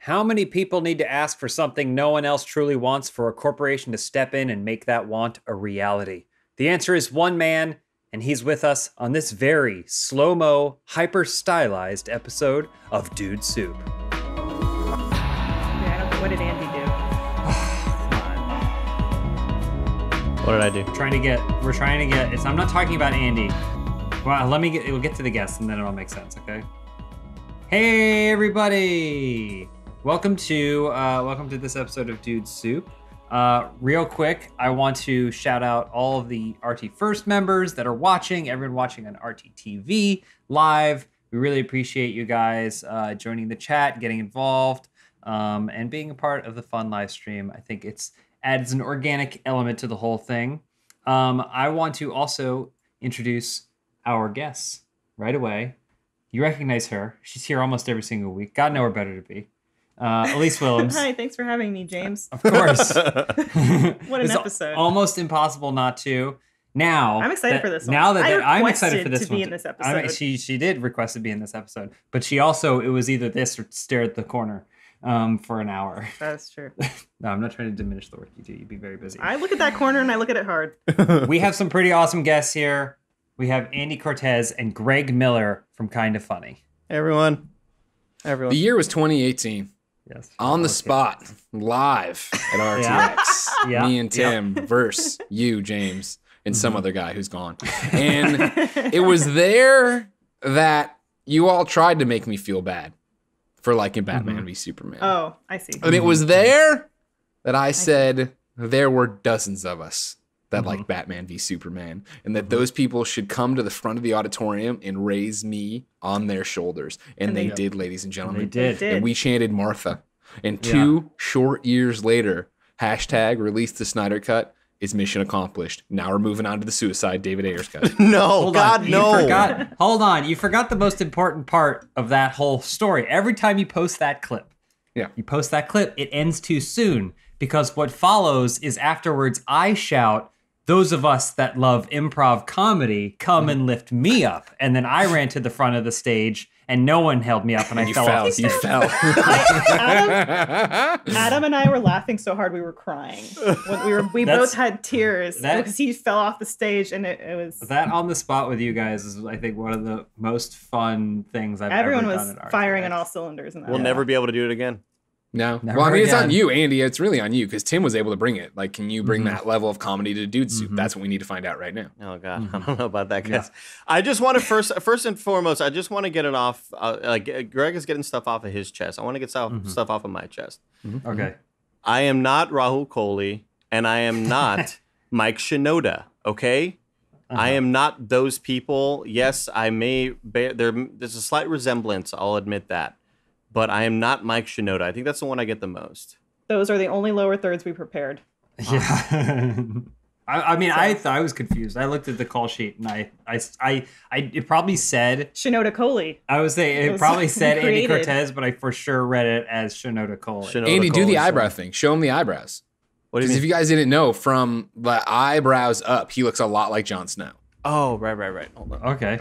How many people need to ask for something no one else truly wants for a corporation to step in and make that want a reality? The answer is one man, and he's with us on this very slow-mo, hyper-stylized episode of Dude Soup. Yeah, what did Andy do? What did I do? We're trying to get, I'm not talking about Andy. Well, we'll get to the guests and then it'll make sense, okay? Hey, everybody! Welcome to this episode of Dude Soup. Real quick, I want to shout out all of the RT First members that are watching, everyone watching on RT TV live. We really appreciate you guys joining the chat, getting involved, and being a part of the fun live stream. I think it adds an organic element to the whole thing. I want to also introduce our guests right away. You recognize her. She's here almost every single week. God know her better to be. Elise Willems. Hi, thanks for having me, James. Of course. What an episode. Almost impossible not to. Now, I'm excited for this one. I'm excited for this to one. be in this episode. She did request to be in this episode, but she also, it was either this or stare at the corner for an hour. That's true. No, I'm not trying to diminish the work you do. You'd be very busy. I look at that corner and I look at it hard. We have some pretty awesome guests here. We have Andy Cortez and Greg Miller from Kinda Funny. Hey, everyone. The year was 2018. Yes. On the spot, live at RTX. Yeah. Me and Tim versus you, James, and some other guy who's gone. And it was there that you all tried to make me feel bad for liking Batman v Superman. Oh, I see. And it was there that I said there were dozens of us that like Batman v Superman, and that those people should come to the front of the auditorium and raise me on their shoulders. And they did, ladies and gentlemen. They did. And we chanted Martha. And 2 short years later, hashtag release the Snyder Cut is mission accomplished. Now we're moving on to the Suicide David Ayers cut. No, Hold on. You forgot the most important part of that whole story. Every time you post that clip, it ends too soon, because what follows is afterwards I shout, "Those of us that love improv comedy, come and lift me up." And then I ran to the front of the stage and no one held me up and I fell off the stage. You fell. Adam and I were laughing so hard we were crying. We both had tears because he fell off the stage, and it was... That on the spot with you guys is, I think, one of the most fun things I've ever done. Everyone was firing on all cylinders in that. We'll never be able to do it again. No. Never Well, I mean, it's again. on you, Andy. It's really on you, because Tim was able to bring it. Like, can you bring that level of comedy to Dude Soup? That's what we need to find out right now. Oh, God. I don't know about that, guys. I just want to first and foremost, I just want to get it off. Greg is getting stuff off of his chest. I want to get stuff off of my chest. Okay. I am not Rahul Kohli, and I am not Mike Shinoda, okay? I am not those people. Yes, I may there's a slight resemblance, I'll admit that. But I am not Mike Shinoda. I think that's the one I get the most. Those are the only lower thirds we prepared. Yeah. I was confused. I looked at the call sheet and it probably said Shinoda Kohli. I was saying it probably said Andy created. Cortez, but I for sure read it as Shinoda Kohli. Andy, do the eyebrow thing. Show him the eyebrows. What do you Because mean? if you guys didn't know, from the eyebrows up, he looks a lot like Jon Snow. Oh, right. Hold on. Okay.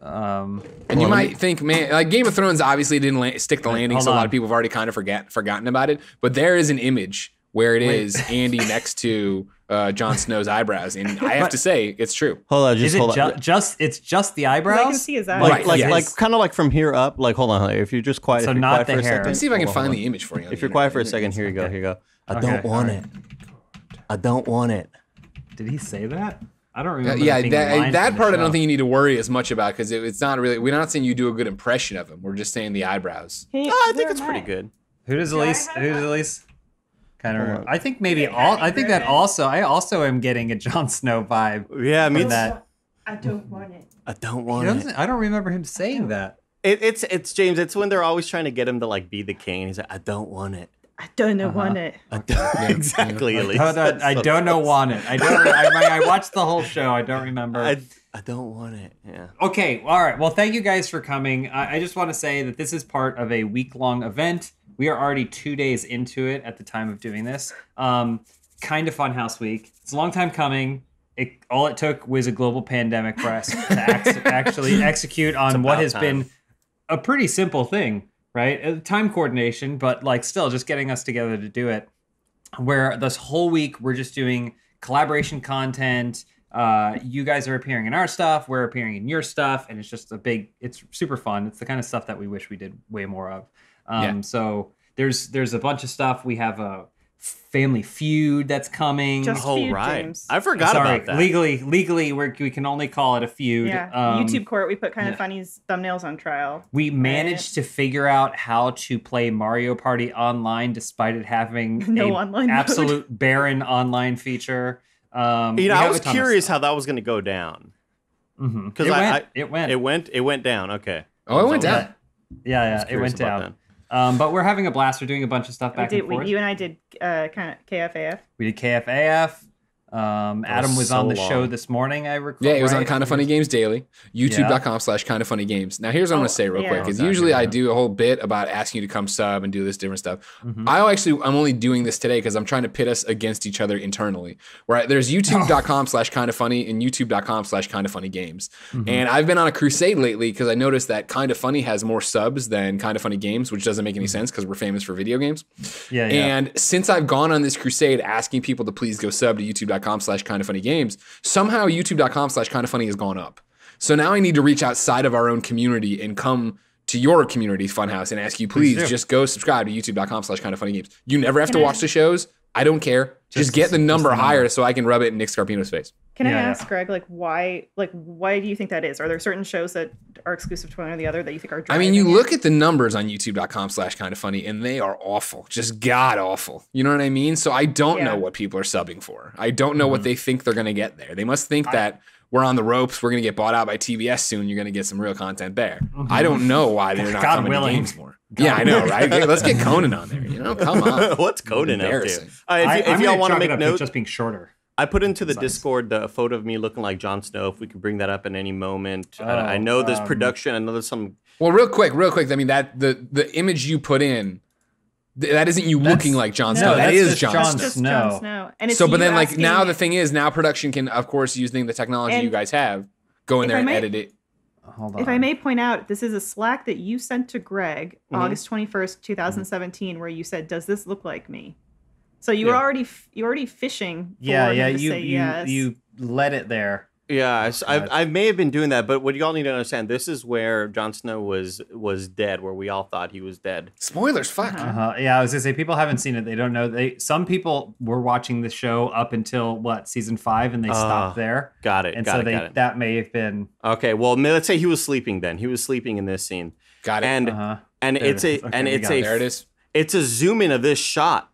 And you might think, man, like Game of Thrones obviously didn't stick the landing, hold so a lot on. of people have already kind of forgotten about it. But there is an image where it is Andy next to Jon Snow's eyebrows, and I have to say, it's true. Hold on, Is it hold on. it's just the eyebrows? I can see his eyes. Like kind of like from here up. Like, hold on. If you're just quiet, So if you're not quiet the for a hair. second. Let me see if I can Hold on, find hold the on. image for you. on If the you're quiet for a internet. second, here you go. Here you go. I Okay, don't want all it. I don't want it. Did he say that? I don't remember. Yeah, being a line that from the part I show. don't think you need to worry as much about, because it's not really. We're not saying you do a good impression of him. We're just saying the eyebrows. Hey, I think where it's am pretty I? good. Who does Elise? Kind Hold of. on. I think maybe I also am getting a Jon Snow vibe. Yeah, me from that. I don't want it. I don't He want it. doesn't- I don't remember him saying that. It's James. It's when they're always trying to get him to like be the king. He's like, I don't want it. I don't want it. Exactly, Elise. I don't know want it. I watched the whole show. I don't remember. I don't want it. Yeah. Okay, all right. Well, thank you guys for coming. I just want to say that this is part of a week-long event. We are already 2 days into it at the time of doing this. Kind of Funhaus week. It's a long time coming. All it took was a global pandemic for us to actually execute on what has been a pretty simple thing, right? Time coordination, but like still just getting us together to do it. Where this whole week we're just doing collaboration content. You guys are appearing in our stuff, we're appearing in your stuff, and it's super fun. It's the kind of stuff that we wish we did way more of. So there's a bunch of stuff. We have a Family Feud that's coming. Just feud, James. I forgot about that. Legally, we can only call it a feud. Yeah. YouTube Court, we put Kind of Funny's thumbnails on trial. We managed to figure out how to play Mario Party online, despite it having no online absolute barren online feature. I was curious how that was going to go down. Because it went down. Okay. Oh, it went down. Yeah, it went down. But we're having a blast. We're doing a bunch of stuff back and forth. You and I did kind of KFAF. We did KFAF. Adam was on the show this morning, I recall. Yeah, it was on Kind of Funny Games Daily, youtube.com/kindoffunnygames. Now, here's what I'm going to say real quick. Because usually I do a whole bit about asking you to come sub and do this different stuff. I'm only doing this today because I'm trying to pit us against each other internally. Right? There's youtube.com/kindoffunny and youtube.com/kindoffunnygames. And I've been on a crusade lately because I noticed that Kind of Funny has more subs than Kind of Funny Games, which doesn't make any sense because we're famous for video games. And since I've gone on this crusade asking people to please go sub to youtube.com/kindoffunnygames, somehow youtube.com/kindoffunny has gone up. So now I need to reach outside of our own community and come to your community, Funhaus, and ask you, please just go subscribe to youtube.com/kindoffunnygames. You never have to watch the shows. I don't care. Just get the number higher so I can rub it in Nick Scarpino's face. Can I ask, Greg, why do you think that is? Are there certain shows that are exclusive to one or the other that you think are driving? I mean, you look at the numbers on youtube.com/kindoffunny and they are awful. Just god awful. You know what I mean? So I don't know what people are subbing for. I don't know what they think they're going to get there. They must think that we're on the ropes. We're going to get bought out by TBS soon. You're going to get some real content there. I don't know why they're not coming to games more. I know, right? Let's get Conan on there. Come on. What's Conan up to? If y'all want to make note, just being shorter. I put into the Discord the photo of me looking like Jon Snow. If we could bring that up at any moment. I know there's production. I know there's some. Well, real quick. I mean, that the image you put in, that isn't you looking like Jon Snow. That is Jon Snow. And it's but then now the thing is, now production can, of course, using the technology you guys have, go in there and edit it. Hold on. If I may point out, this is a Slack that you sent to Greg August 21st, 2017, where you said, "Does this look like me?" So you were already fishing for him to say yes. You let it there. Yeah, I may have been doing that, but what you all need to understand, this is where Jon Snow was dead, where we all thought he was dead. Spoilers, fuck. Yeah, I was gonna say people haven't seen it; they don't know. Some people were watching the show up until season 5, and they stopped there. Got it. That may have been okay. Well, let's say he was sleeping. Then he was sleeping in this scene. Got it. And it's a zoom in of this shot.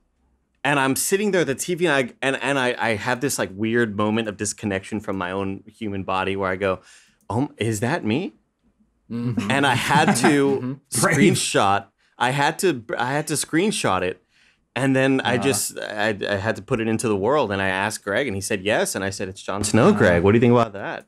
And I'm sitting there at the TV, and I have this like weird moment of disconnection from my own human body where I go, "Oh, is that me?" And I had to screenshot. I had to screenshot it, and then I had to put it into the world. And I asked Greg, and he said yes. And I said, "It's Jon Snow, Greg. What do you think about that?"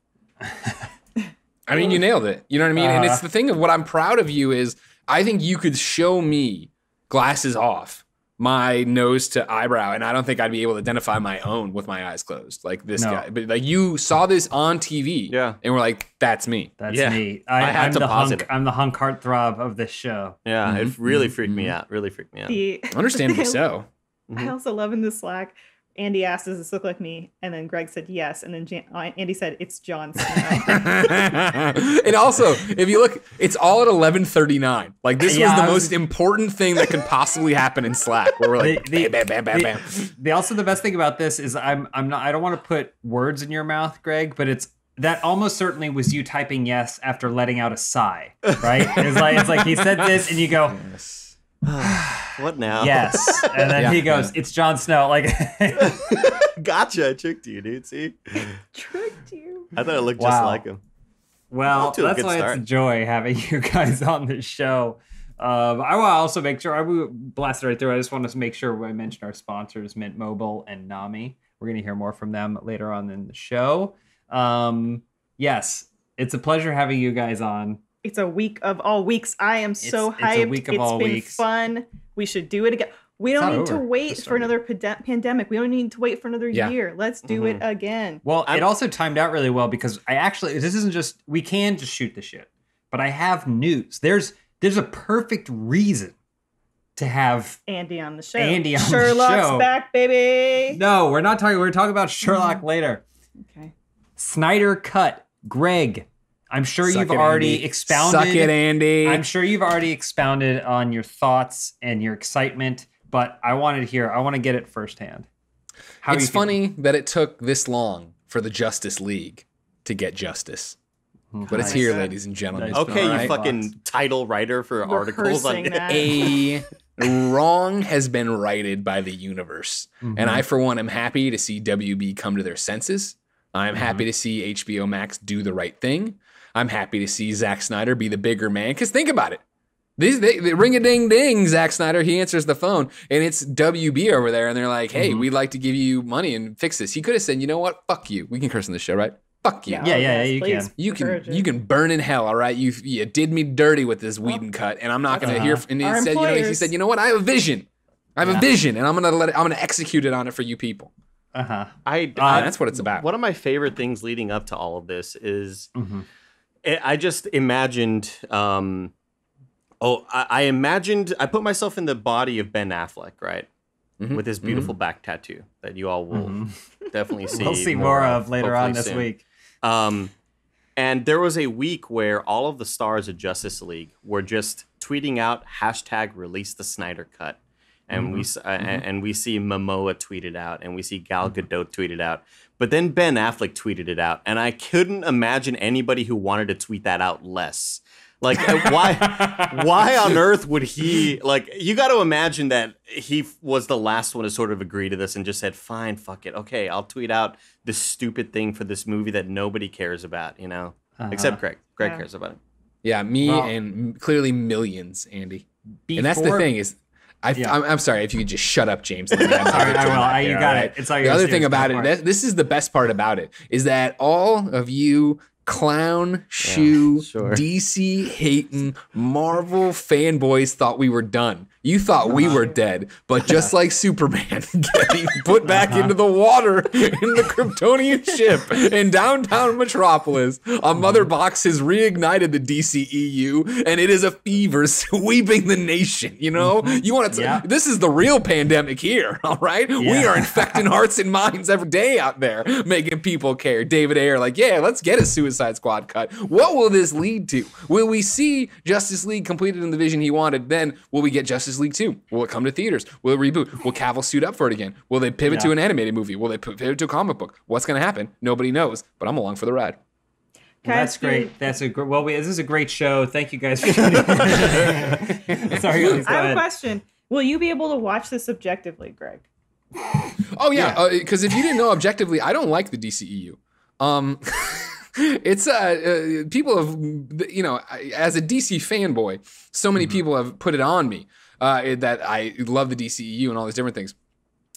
I mean, you nailed it. You know what I mean? And it's the thing of what I'm proud of you is I think you could show me glasses off, my nose to eyebrow, and I don't think I'd be able to identify my own with my eyes closed, like this guy. But like you saw this on TV, and we're like, "That's me. That's me. I'm the hunk heartthrob of this show." Yeah, it really freaked me out. Really freaked me out. Understandably so. I also love in the Slack, Andy asked, "Does this look like me?" And then Greg said yes, and then Andy said, "It's Jon Snow." And also, if you look, it's all at 11:39. Like this was the most important thing that could possibly happen in Slack, where we're like, bam, bam, bam. The best thing about this is I don't want to put words in your mouth, Greg, but that almost certainly was you typing yes after letting out a sigh, right? It's like he said this, and you go. Yes. What now? Yes. And then he goes, "It's Jon Snow." Like, gotcha. I tricked you, dude. See? Tricked you. I thought it looked just like him. Well, that's why it's a joy having you guys on the show. I want to also make sure, I blasted right through. I just want to make sure I mentioned our sponsors, Mint Mobile and Nami. We're going to hear more from them later on in the show. Yes, it's a pleasure having you guys on. It's a week of all weeks. I am so hyped. It's a week of all weeks. It's been fun. We should do it again. We don't need to wait for another pandemic. We don't need to wait for another year. Let's do it again. Well, it also timed out really well because this isn't just, we can just shoot the shit. but I have news. There's a perfect reason to have Andy on the show. Sherlock's back, baby. No, we're not talking. We're talking about Sherlock later. Okay. Snyder cut. Greg, I'm sure you've already expounded. Suck it, Andy. I'm sure you've already expounded on your thoughts and your excitement, but I want to get it firsthand. It's funny that it took this long for the Justice League to get justice. But it's here, ladies and gentlemen. Okay, right? You fucking title writer for articles on A wrong has been righted by the universe. And I, for one, am happy to see WB come to their senses. I'm happy to see HBO Max do the right thing. I'm happy to see Zack Snyder be the bigger man. Because think about it. They ring-a-ding-ding, Zack Snyder, he answers the phone, and it's WB over there, and they're like, hey, we'd like to give you money and fix this. He could have said, you know what? Fuck you. We can curse on this show, right? Fuck you. Yeah, you can. You can burn in hell, all right? You did me dirty with this Whedon cut, and I'm not going to hear. And he said, you know what? I have a vision. I have a vision, and I'm going to execute it on it for you people. That's what it's about. One of my favorite things leading up to all of this is I just imagined. I put myself in the body of Ben Affleck, right? With his beautiful back tattoo that you all will definitely see. We'll see more of later on this week. And there was a week where all of the stars of Justice League were just tweeting out #release the Snyder cut. And we see Momoa tweet it out, and we see Gal Gadot tweet it out. But then Ben Affleck tweeted it out, and I couldn't imagine anybody who wanted to tweet that out less. Like, why on earth would he, like, you got to imagine that he was the last one to sort of agree to this and just said, fine, fuck it. Okay, I'll tweet out this stupid thing for this movie that nobody cares about, you know? Except Greg. Greg cares about it. Yeah, and clearly millions, Andy. And that's the thing is, I'm sorry if you could just shut up, James. Sorry, I will. You got it. It's all yours. The other thing about it, this is the best part about it, is that all of you clown shoe DC hating Marvel fanboys thought we were done. You thought we were dead, but just like Superman getting put back into the water in the Kryptonian ship in downtown Metropolis, a mother box has reignited the DCEU, and it is a fever sweeping the nation. You know, you want to? This is the real pandemic here. All right, we are infecting hearts and minds every day out there, making people care. David Ayer, like, let's get a Suicide Squad cut. What will this lead to? Will we see Justice League completed in the vision he wanted? Then will we get Justice League 2? Will it come to theaters? Will it reboot? Will Cavill suit up for it again? Will they pivot to an animated movie? Will they pivot to a comic book? What's going to happen? Nobody knows, but I'm along for the ride. Well, that's great. That's a great. Well, this is a great show. Thank you guys for tuning in. Sorry, I have a question. Will you be able to watch this objectively, Greg? Oh yeah, because if you didn't know objectively, I don't like the DCEU. It's people have, you know, as a DC fanboy, so many people have put it on me that I love the DCEU and all these different things.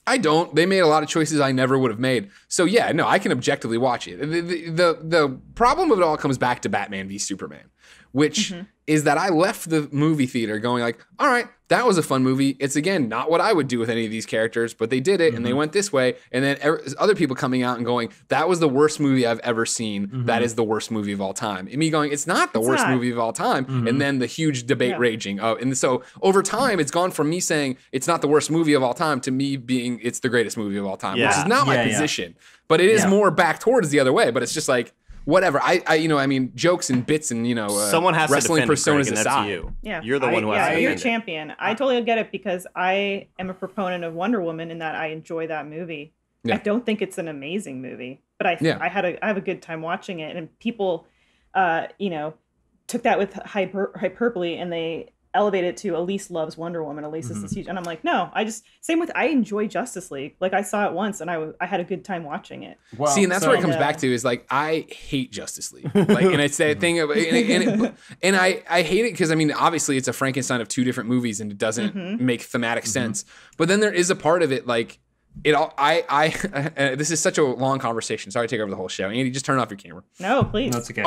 I don't. They made a lot of choices I never would have made. So yeah, no, I can objectively watch it. The problem of it all comes back to Batman v Superman, which is that I left the movie theater going like, all right, that was a fun movie. It's, again, not what I would do with any of these characters, but they did it and they went this way. And then other people coming out and going, that was the worst movie I've ever seen. That is the worst movie of all time. And me going, it's not the worst movie of all time. And then the huge debate raging. And so over time, it's gone from me saying it's not the worst movie of all time to me being it's the greatest movie of all time, which is not my position. But it is more back towards the other way. But it's just like, whatever. I mean, jokes and bits and, someone has wrestling to defend personas it, Greg, and aside. that's you. Yeah. You're the one who has to defend you're it. champion. I totally get it because I am a proponent of Wonder Woman in that I enjoy that movie. I don't think it's an amazing movie, but I have a good time watching it. And people, took that with hyperbole and they elevated it to Elise loves Wonder Woman. Elise is this huge, and I'm like, no. I enjoy Justice League. Like I saw it once and I had a good time watching it. Well, see, and that's where it comes back to is like I hate Justice League. Like, and it's that thing of and I hate it because I mean obviously it's a Frankenstein of two different movies and it doesn't make thematic sense. But then there is a part of it like. This is such a long conversation. Sorry to take over the whole show. Andy, just turn off your camera. No, please. That's okay.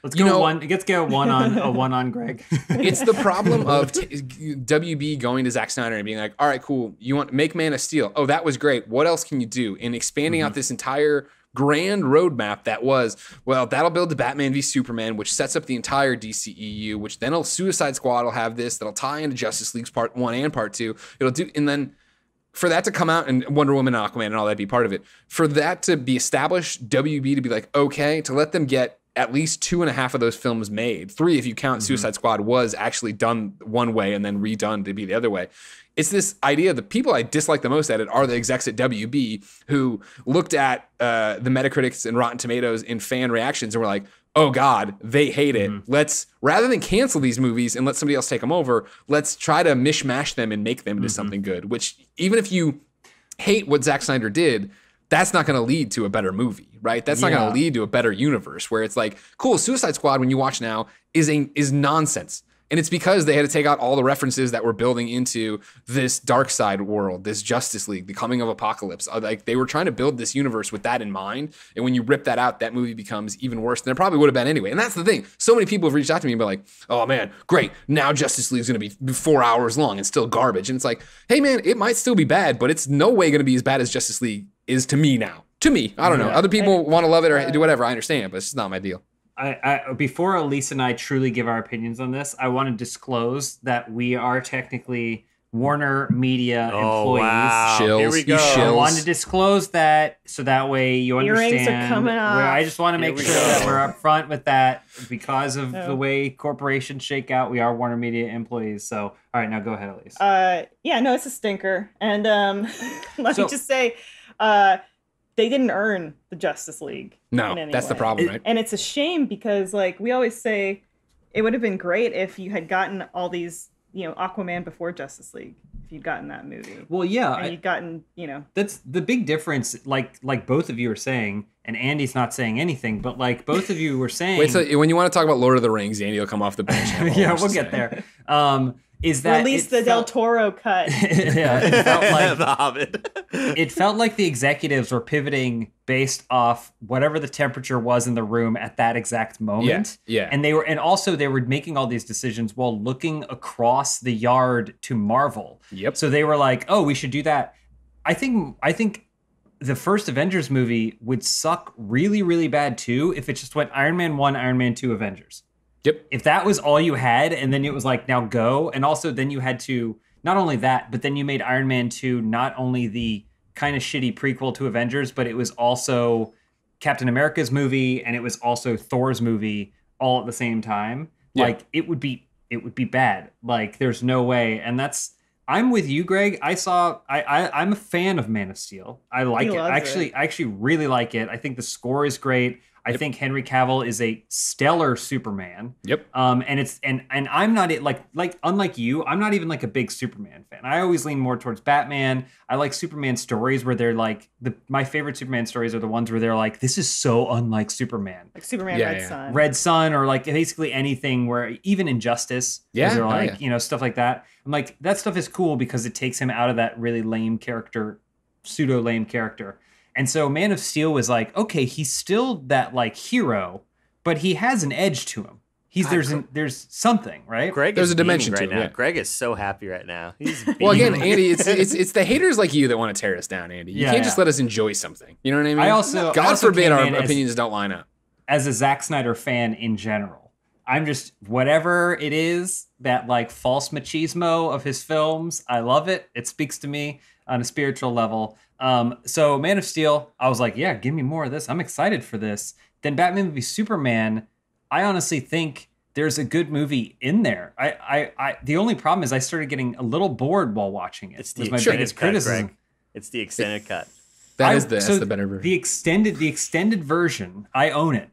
Let's go one on Greg. It's the problem of WB going to Zack Snyder and being like, all right, cool. You want to make Man of Steel? Oh, that was great. What else can you do? And expanding out this entire grand roadmap that was, well, that'll build the Batman v Superman, which sets up the entire DCEU, which then Suicide Squad will have this, that'll tie into Justice League's Part 1 and Part 2. It'll do, and then for that to come out and Wonder Woman and Aquaman and all that be part of it, for that to be established, WB to be like, okay, to let them get at least 2.5 of those films made, 3 if you count Suicide Squad was actually done one way and then redone to be the other way. It's this idea, the people I dislike the most at it are the execs at WB who looked at the Metacritics and Rotten Tomatoes in fan reactions and were like, oh God, they hate it. Let's, rather than cancel these movies and let somebody else take them over, let's try to mishmash them and make them into something good, which even if you hate what Zack Snyder did, that's not going to lead to a better movie, right? That's not going to lead to a better universe where it's like, cool, Suicide Squad, when you watch now, is nonsense. And it's because they had to take out all the references that were building into this dark side world, this Justice League, the coming of Apocalypse. Like they were trying to build this universe with that in mind. And when you rip that out, that movie becomes even worse than it probably would have been anyway. And that's the thing. So many people have reached out to me and been like, oh man, great. Now Justice League is going to be 4 hours long and still garbage. And it's like, hey man, it might still be bad, but it's no way going to be as bad as Justice League is to me now. To me, I don't know. Other people want to love it or do whatever. I understand, but it's just not my deal. Before Elise and I truly give our opinions on this, I want to disclose that we are technically Warner Media employees. Wow. Shills. Here we go. I wanted to disclose that so that way you understand. Earrings are coming off. I just want to make sure that we're upfront with that because of the way corporations shake out. We are Warner Media employees. So, all right, now go ahead, Elise. Yeah, no, it's a stinker. And let me just say, they didn't earn the Justice League. No, that's the problem, right? And it's a shame because, like, we always say it would have been great if you had gotten all these, Aquaman before Justice League, if you'd gotten that movie. Well, yeah. And you'd gotten, That's the big difference, like both of you are saying, and Andy's not saying anything, but like both of you were saying... Wait, so when you want to talk about Lord of the Rings, Andy will come off the bench. Yeah, we'll get there. Is that release the Del Toro cut? Yeah, it felt like The Hobbit. It felt like the executives were pivoting based off whatever the temperature was in the room at that exact moment. Yeah. And they were making all these decisions while looking across the yard to Marvel. Yep. So they were like, "Oh, we should do that." I think the first Avengers movie would suck really, really bad too if it just went Iron Man 1, Iron Man 2, Avengers. Yep. If that was all you had, and then it was like, now go. And also then you had to, not only that, but then you made Iron Man 2 not only the kind of shitty prequel to Avengers, but it was also Captain America's movie and it was also Thor's movie all at the same time. Yeah. Like it would be bad. Like there's no way. And I'm with you, Greg. I'm a fan of Man of Steel. I like it. I actually really like it. I think the score is great. I think Henry Cavill is a stellar Superman. Yep. And I'm not like unlike you, I'm not even like a big Superman fan. I always lean more towards Batman. I like Superman stories where they're like my favorite Superman stories are the ones where they're like, this is so unlike Superman. Like Superman Red Sun. Red Sun, or like basically anything where even Injustice. Yeah. They're like, stuff like that. I'm like, that stuff is cool because it takes him out of that really lame character, pseudo lame character. And so Man of Steel was like, okay, he's still that like hero, but he has an edge to him. There's something, right? There's a dimension right to it. now. Yeah. Greg is so happy right now. He's well, again, Andy, it's the haters like you that want to tear us down, Andy. You can't just let us enjoy something. You know what I mean? God forbid our opinions don't line up. As a Zack Snyder fan in general, I'm just whatever it is that like false machismo of his films. I love it. It speaks to me on a spiritual level. So Man of Steel, I was like, yeah, give me more of this. I'm excited for this. Then Batman v Superman, I honestly think there's a good movie in there. I the only problem is I started getting a little bored while watching it. It's the biggest criticism. Greg. It's the extended cut. That's the better version. The extended version, I own it.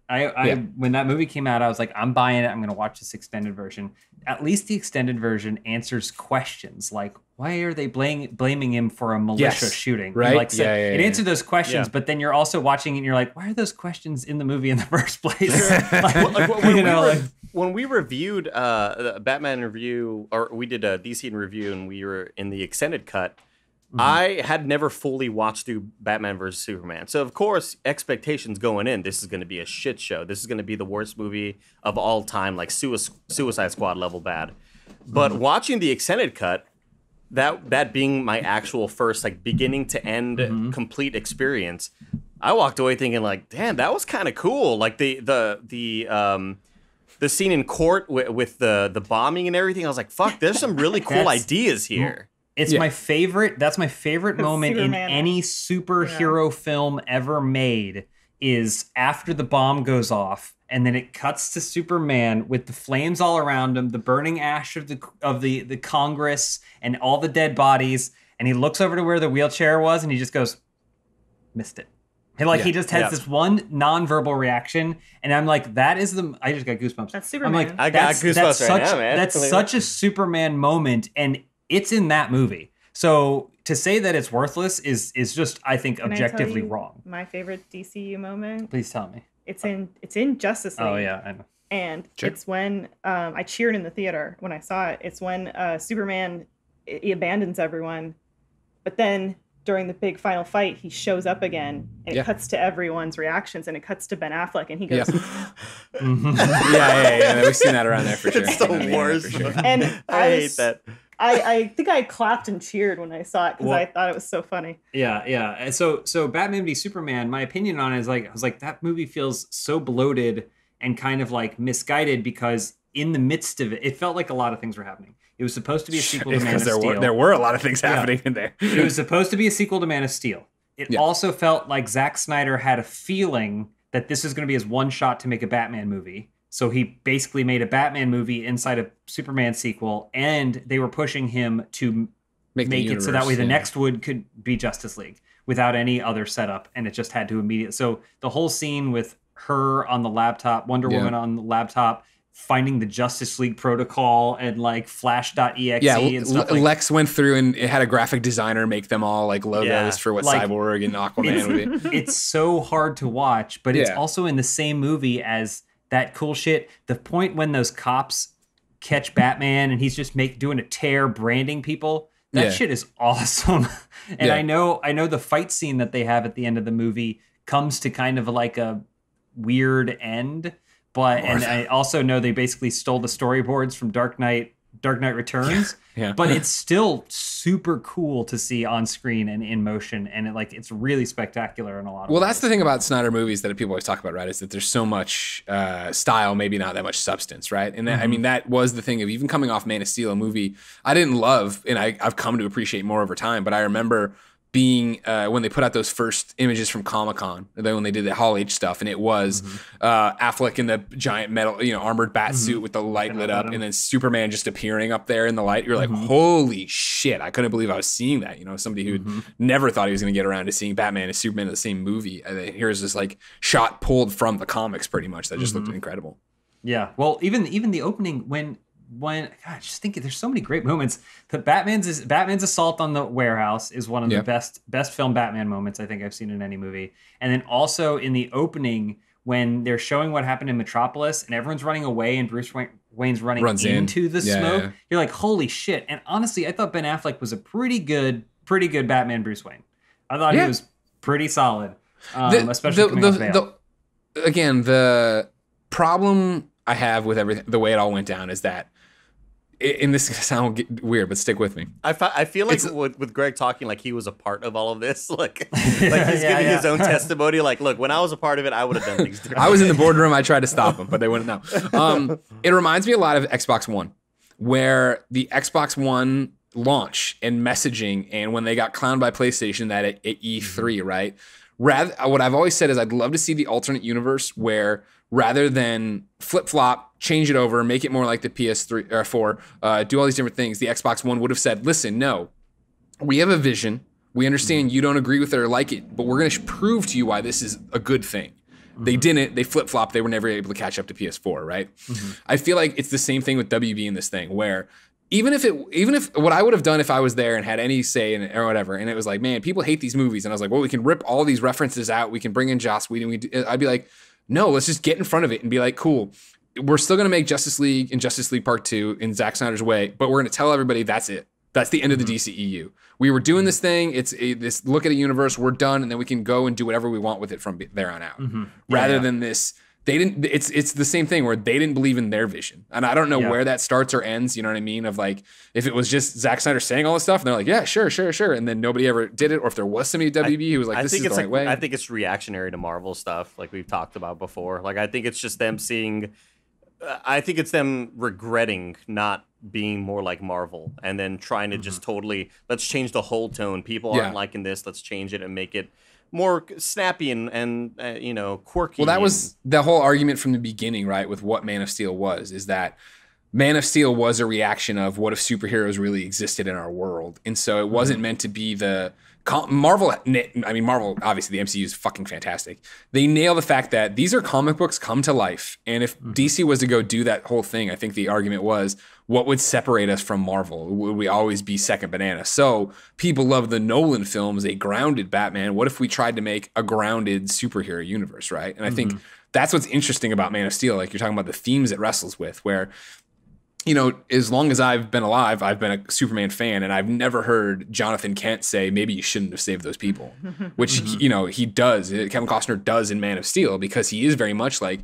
When that movie came out, I was like, I'm buying it. I'm going to watch this extended version. At least the extended version answers questions like, why are they blaming him for a militia shooting? Right? It answered those questions, but then you're also watching it and you're like, why are those questions in the movie in the first place? When we reviewed Batman review, or we did a DC review, and we were in the extended cut, I had never fully watched through Batman vs. Superman. So, of course, expectations going in, this is going to be a shit show. This is going to be the worst movie of all time, like Suicide Squad level bad. But watching the extended cut, that being my actual first, like, beginning to end complete experience, I walked away thinking like, damn, that was kind of cool. Like the scene in court with the bombing and everything. I was like, fuck, there's some really cool ideas here. It's my favorite. That's my favorite moment in any superhero film ever made. Is after the bomb goes off, and then it cuts to Superman with the flames all around him, the burning ash of the Congress, and all the dead bodies. And he looks over to where the wheelchair was, and he just goes, "Missed it." And he just has this one nonverbal reaction, and I'm like, "That is the." I just got goosebumps. That's Superman. I'm like, I got goosebumps right now, man. That's such a Superman moment, and it's in that movie. So to say that it's worthless is just, I think, objectively wrong. My favorite DCU moment. Please tell me. It's in Justice League. Oh yeah, I know. And it's when I cheered in the theater when I saw it. It's when Superman he abandons everyone, but then during the big final fight, he shows up again, and it cuts to everyone's reactions, and it cuts to Ben Affleck, and he goes, yeah. We've seen that around there for sure. It's the worst. Sure. And I hate that. I think I clapped and cheered when I saw it because I thought it was so funny. Yeah. And so Batman v Superman, my opinion on it is I was like, that movie feels so bloated and kind of like misguided because in the midst of it, it felt like a lot of things were happening. It was supposed to be a sequel to Man of Steel. There were a lot of things happening in there. It was supposed to be a sequel to Man of Steel. It also felt like Zack Snyder had a feeling that this was going to be his one shot to make a Batman movie. So he basically made a Batman movie inside a Superman sequel, and they were pushing him to make it so that way the next one could be Justice League without any other setup, and it just had to immediately. So the whole scene with her on the laptop, Wonder Woman on the laptop, finding the Justice League protocol and like Flash.exe and stuff. Lex went through and it had a graphic designer make them all like logos for what Cyborg and Aquaman would be. It's so hard to watch, but it's also in the same movie as that cool shit. The point when those cops catch Batman and he's just doing a tear, branding people. That shit is awesome. And I know the fight scene that they have at the end of the movie comes to kind of like a weird end. And I also know they basically stole the storyboards from Dark Knight Returns. But it's still super cool to see on screen and in motion, and it's really spectacular in a lot of ways. Well, that's the thing about Snyder movies that people always talk about, right? Is that there's so much style, maybe not that much substance, right? And that, I mean, that was the thing of even coming off Man of Steel, a movie I didn't love, and I've come to appreciate more over time. But I remember being when they put out those first images from Comic-Con, then when they did the Hall H stuff, and it was Affleck in the giant metal, armored bat suit with the light lit up, and then Superman just appearing up there in the light. You're like, holy shit! I couldn't believe I was seeing that. Somebody who never thought he was going to get around to seeing Batman and Superman in the same movie. And then here's this like shot pulled from the comics, pretty much, that just looked incredible. Yeah. Well, even the opening when just thinking, there's so many great moments. The Batman's assault on the warehouse is one of the best film Batman moments I think I've seen in any movie. And then also in the opening when they're showing what happened in Metropolis and everyone's running away and Bruce Wayne's running into the smoke. You're like, holy shit! And honestly, I thought Ben Affleck was a pretty good Batman Bruce Wayne. I thought he was pretty solid, especially coming off bail. Again, the problem I have with everything, the way it all went down, is that. And this is gonna sound weird, but stick with me. I feel like with Greg talking like he was a part of all of this, like he's giving his own testimony. Like, look, when I was a part of it, I would have done things differently. I was in the boardroom. I tried to stop them, but they wouldn't know. It reminds me a lot of Xbox One, where the Xbox One launch and messaging, and when they got clowned by PlayStation that at E3, right? What I've always said is I'd love to see the alternate universe where rather than flip-flop, change it over, make it more like the PS3 or 4, do all these different things, the Xbox One would have said, listen, no, we have a vision. We understand you don't agree with it or like it, but we're going to prove to you why this is a good thing. They didn't. They flip-flopped. They were never able to catch up to PS4, right? I feel like it's the same thing with WB in this thing, where even if what I would have done if I was there and had any say in it or whatever, and it was like, man, people hate these movies, and I was like, well, we can rip all these references out. We can bring in Joss Whedon. I'd be like, no, let's just get in front of it and be like, cool. We're still going to make Justice League and Justice League Part 2 in Zack Snyder's way, but we're going to tell everybody that's it. That's the end of the DCEU. We were doing this thing. It's this look at a universe. We're done, and then we can go and do whatever we want with it from there on out. Rather than this they didn't. It's the same thing where they didn't believe in their vision, and I don't know where that starts or ends. You know what I mean? Of like, if it was just Zack Snyder saying all this stuff, and they're like, yeah, sure, and then nobody ever did it, or if there was somebody at WB who was like, this is the right way. I think it's reactionary to Marvel stuff, like we've talked about before. Like, I think it's just them seeing. I think it's them regretting not being more like Marvel, and then trying to just totally let's change the whole tone. People aren't liking this. Let's change it and make it more snappy and you know, quirky. Well, that was the whole argument from the beginning, right? With what Man of Steel was, is that Man of Steel was a reaction of what if superheroes really existed in our world, and so it wasn't meant to be the Marvel. I mean, Marvel, obviously, the MCU is fucking fantastic. They nail the fact that these are comic books come to life, and if DC was to go do that whole thing, I think the argument was, what would separate us from Marvel? Would we always be second banana? So people love the Nolan films, a grounded Batman. What if we tried to make a grounded superhero universe, right? And I think that's what's interesting about Man of Steel. Like, you're talking about the themes it wrestles with, where, you know, as long as I've been alive, I've been a Superman fan, and I've never heard Jonathan Kent say, maybe you shouldn't have saved those people, which, you know, he does. Kevin Costner does in Man of Steel, because he is very much like,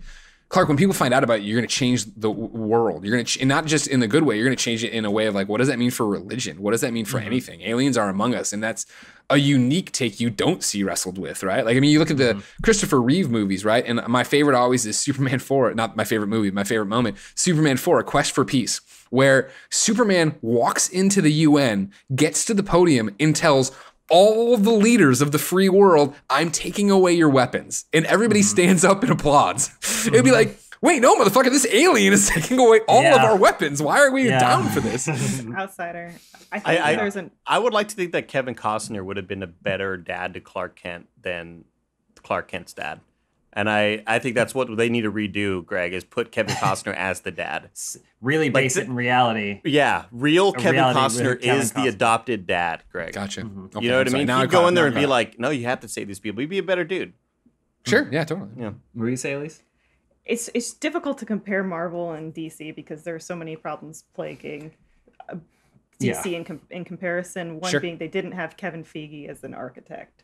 Clark, when people find out about you, you're going to change the world. You're going to, and not just in the good way, you're going to change it in a way of like, what does that mean for religion? What does that mean for anything? Aliens are among us, and that's a unique take you don't see wrestled with, right? Like, I mean, you look at the Christopher Reeve movies, right? And my favorite always is Superman 4, not my favorite movie, my favorite moment, Superman 4, A Quest for Peace, where Superman walks into the UN, gets to the podium, and tells all the leaders of the free world, I'm taking away your weapons. And everybody stands up and applauds. It'd be like, wait, no, motherfucker, this alien is taking away all of our weapons. Why are we down for this? Outsider. I would like to think that Kevin Costner would have been a better dad to Clark Kent than Clark Kent's dad. And I think that's what they need to redo, Greg, is put Kevin Costner as the dad. Really base it in reality. Yeah, Kevin Costner is the adopted dad, Greg. Gotcha. Okay, you know what I mean? He'd go in there and be like, no, you have to save these people. He'd be a better dude. Sure, yeah, totally. Yeah. What do you say, Elise? It's difficult to compare Marvel and DC because there are so many problems plaguing DC in comparison. One being they didn't have Kevin Feige as an architect.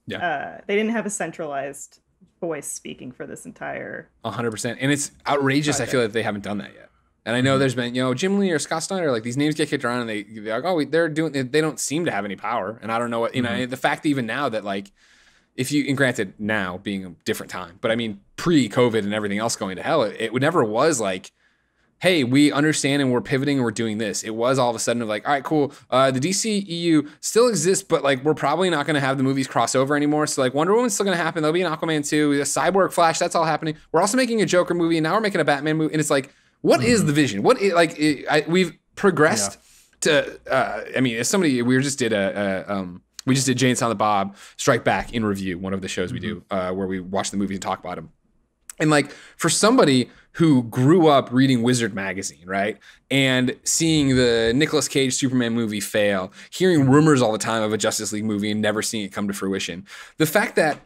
Yeah. They didn't have a centralized voice speaking for this entire 100%. And it's outrageous. I feel like they haven't done that yet. And I know there's been, you know, Jim Lee or Scott Snyder, like these names get kicked around and they're like, oh, they don't seem to have any power. And I don't know what, you know, the fact that even now that like, if you, and granted now being a different time, but I mean, pre-COVID and everything else going to hell, it never was like, hey, we understand and we're pivoting and we're doing this. It was all of a sudden of like, all right, cool. The DC EU still exists, but like we're probably not going to have the movies cross over anymore. So like Wonder Woman's still going to happen. There'll be an Aquaman 2, a Cyborg, Flash, that's all happening. We're also making a Joker movie, and now we're making a Batman movie. And it's like, what is the vision? We've progressed to, I mean, as somebody, we just did Jay and Silent Bob Strike Back in review, one of the shows we do, where we watch the movies and talk about them. And like for somebody who grew up reading Wizard magazine, right, and seeing the Nicolas Cage Superman movie fail, hearing rumors all the time of a Justice League movie and never seeing it come to fruition, the fact that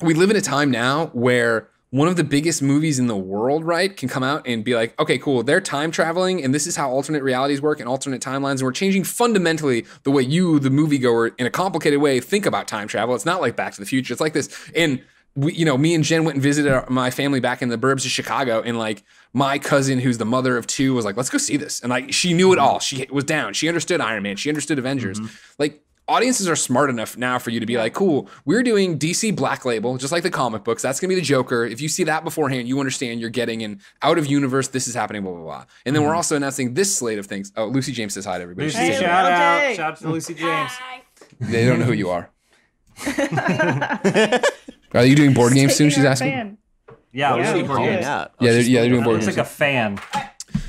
we live in a time now where one of the biggest movies in the world, right, can come out and be like, okay, cool, they're time traveling, and this is how alternate realities work and alternate timelines, and we're changing fundamentally the way you, the moviegoer, in a complicated way, think about time travel. It's not like Back to the Future. It's like this. And we, you know, me and Jen went and visited my family back in the burbs of Chicago, and like my cousin, who's the mother of two, was like, let's go see this. And like, she knew it all. She was down. She understood Iron Man. She understood Avengers. Like, audiences are smart enough now for you to be like, cool, we're doing DC Black Label, just like the comic books. That's going to be the Joker. If you see that beforehand, you understand you're getting an out of universe, this is happening, blah, blah, blah. And then we're also announcing this slate of things. Oh, Lucy James says hi to everybody. Lucy, shout out to Lucy James. They don't know who you are. Are you doing board games soon? She's asking. Yeah, we're doing board games. They're doing board games. It's like a fan.